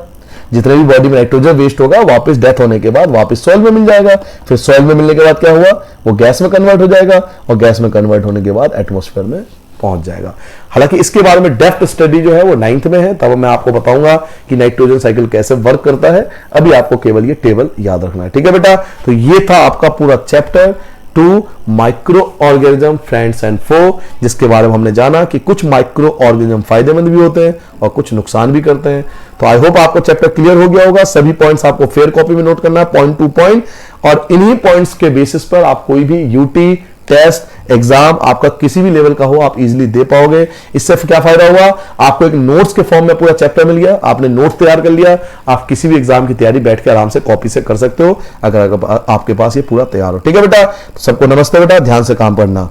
Speaker 1: जितने भी बॉडी में नाइट्रोजन वेस्ट होगा वापस डेथ होने के बाद वापस सॉइल में मिल जाएगा। फिर सॉइल में मिलने के बाद क्या हुआ? वो गैस में कन्वर्ट हो जाएगा, और गैस में कन्वर्ट होने के बाद एटमॉस्फेयर में पहुंच जाएगा। हालांकि इसके बारे में डेप्थ स्टडी जो है वो 9th में है, तब मैं आपको बताऊंगा कि नाइट्रोजन साइकिल कैसे वर्क करता है। अभी आपको केवल ये टेबल याद रखना है। ठीक है बेटा, तो ये था आपका पूरा chapter 2 micro organism friends and foe, जिसके बारे में हमने जाना कि कुछ माइक्रो ऑर्गेनिज्म फायदेमंद भी होते हैं और कुछ नुकसान भी करते हैं। तो आई होप आपको चैप्टर क्लियर हो गया होगा। सभी पॉइंट्स आपको फेयर कॉपी में नोट करना है, पॉइंट टू पॉइंट, और इन्हीं पॉइंट्स के बेसिस पर आप कोई भी यूटी टेस्ट एग्जाम आपका किसी भी लेवल का हो आप इजीली दे पाओगे। इससे क्या फायदा हुआ? आपको एक नोट्स के फॉर्म में पूरा चैप्टर मिल गया, आपने नोट्स तैयार कर लिया, आप किसी भी एग्जाम की तैयारी बैठ के आराम से कॉपी से कर सकते हो अगर आपके पास ये पूरा तैयार हो। ठीक है बेटा, तो सबको नमस्ते बेटा, ध्यान से काम पढ़ना।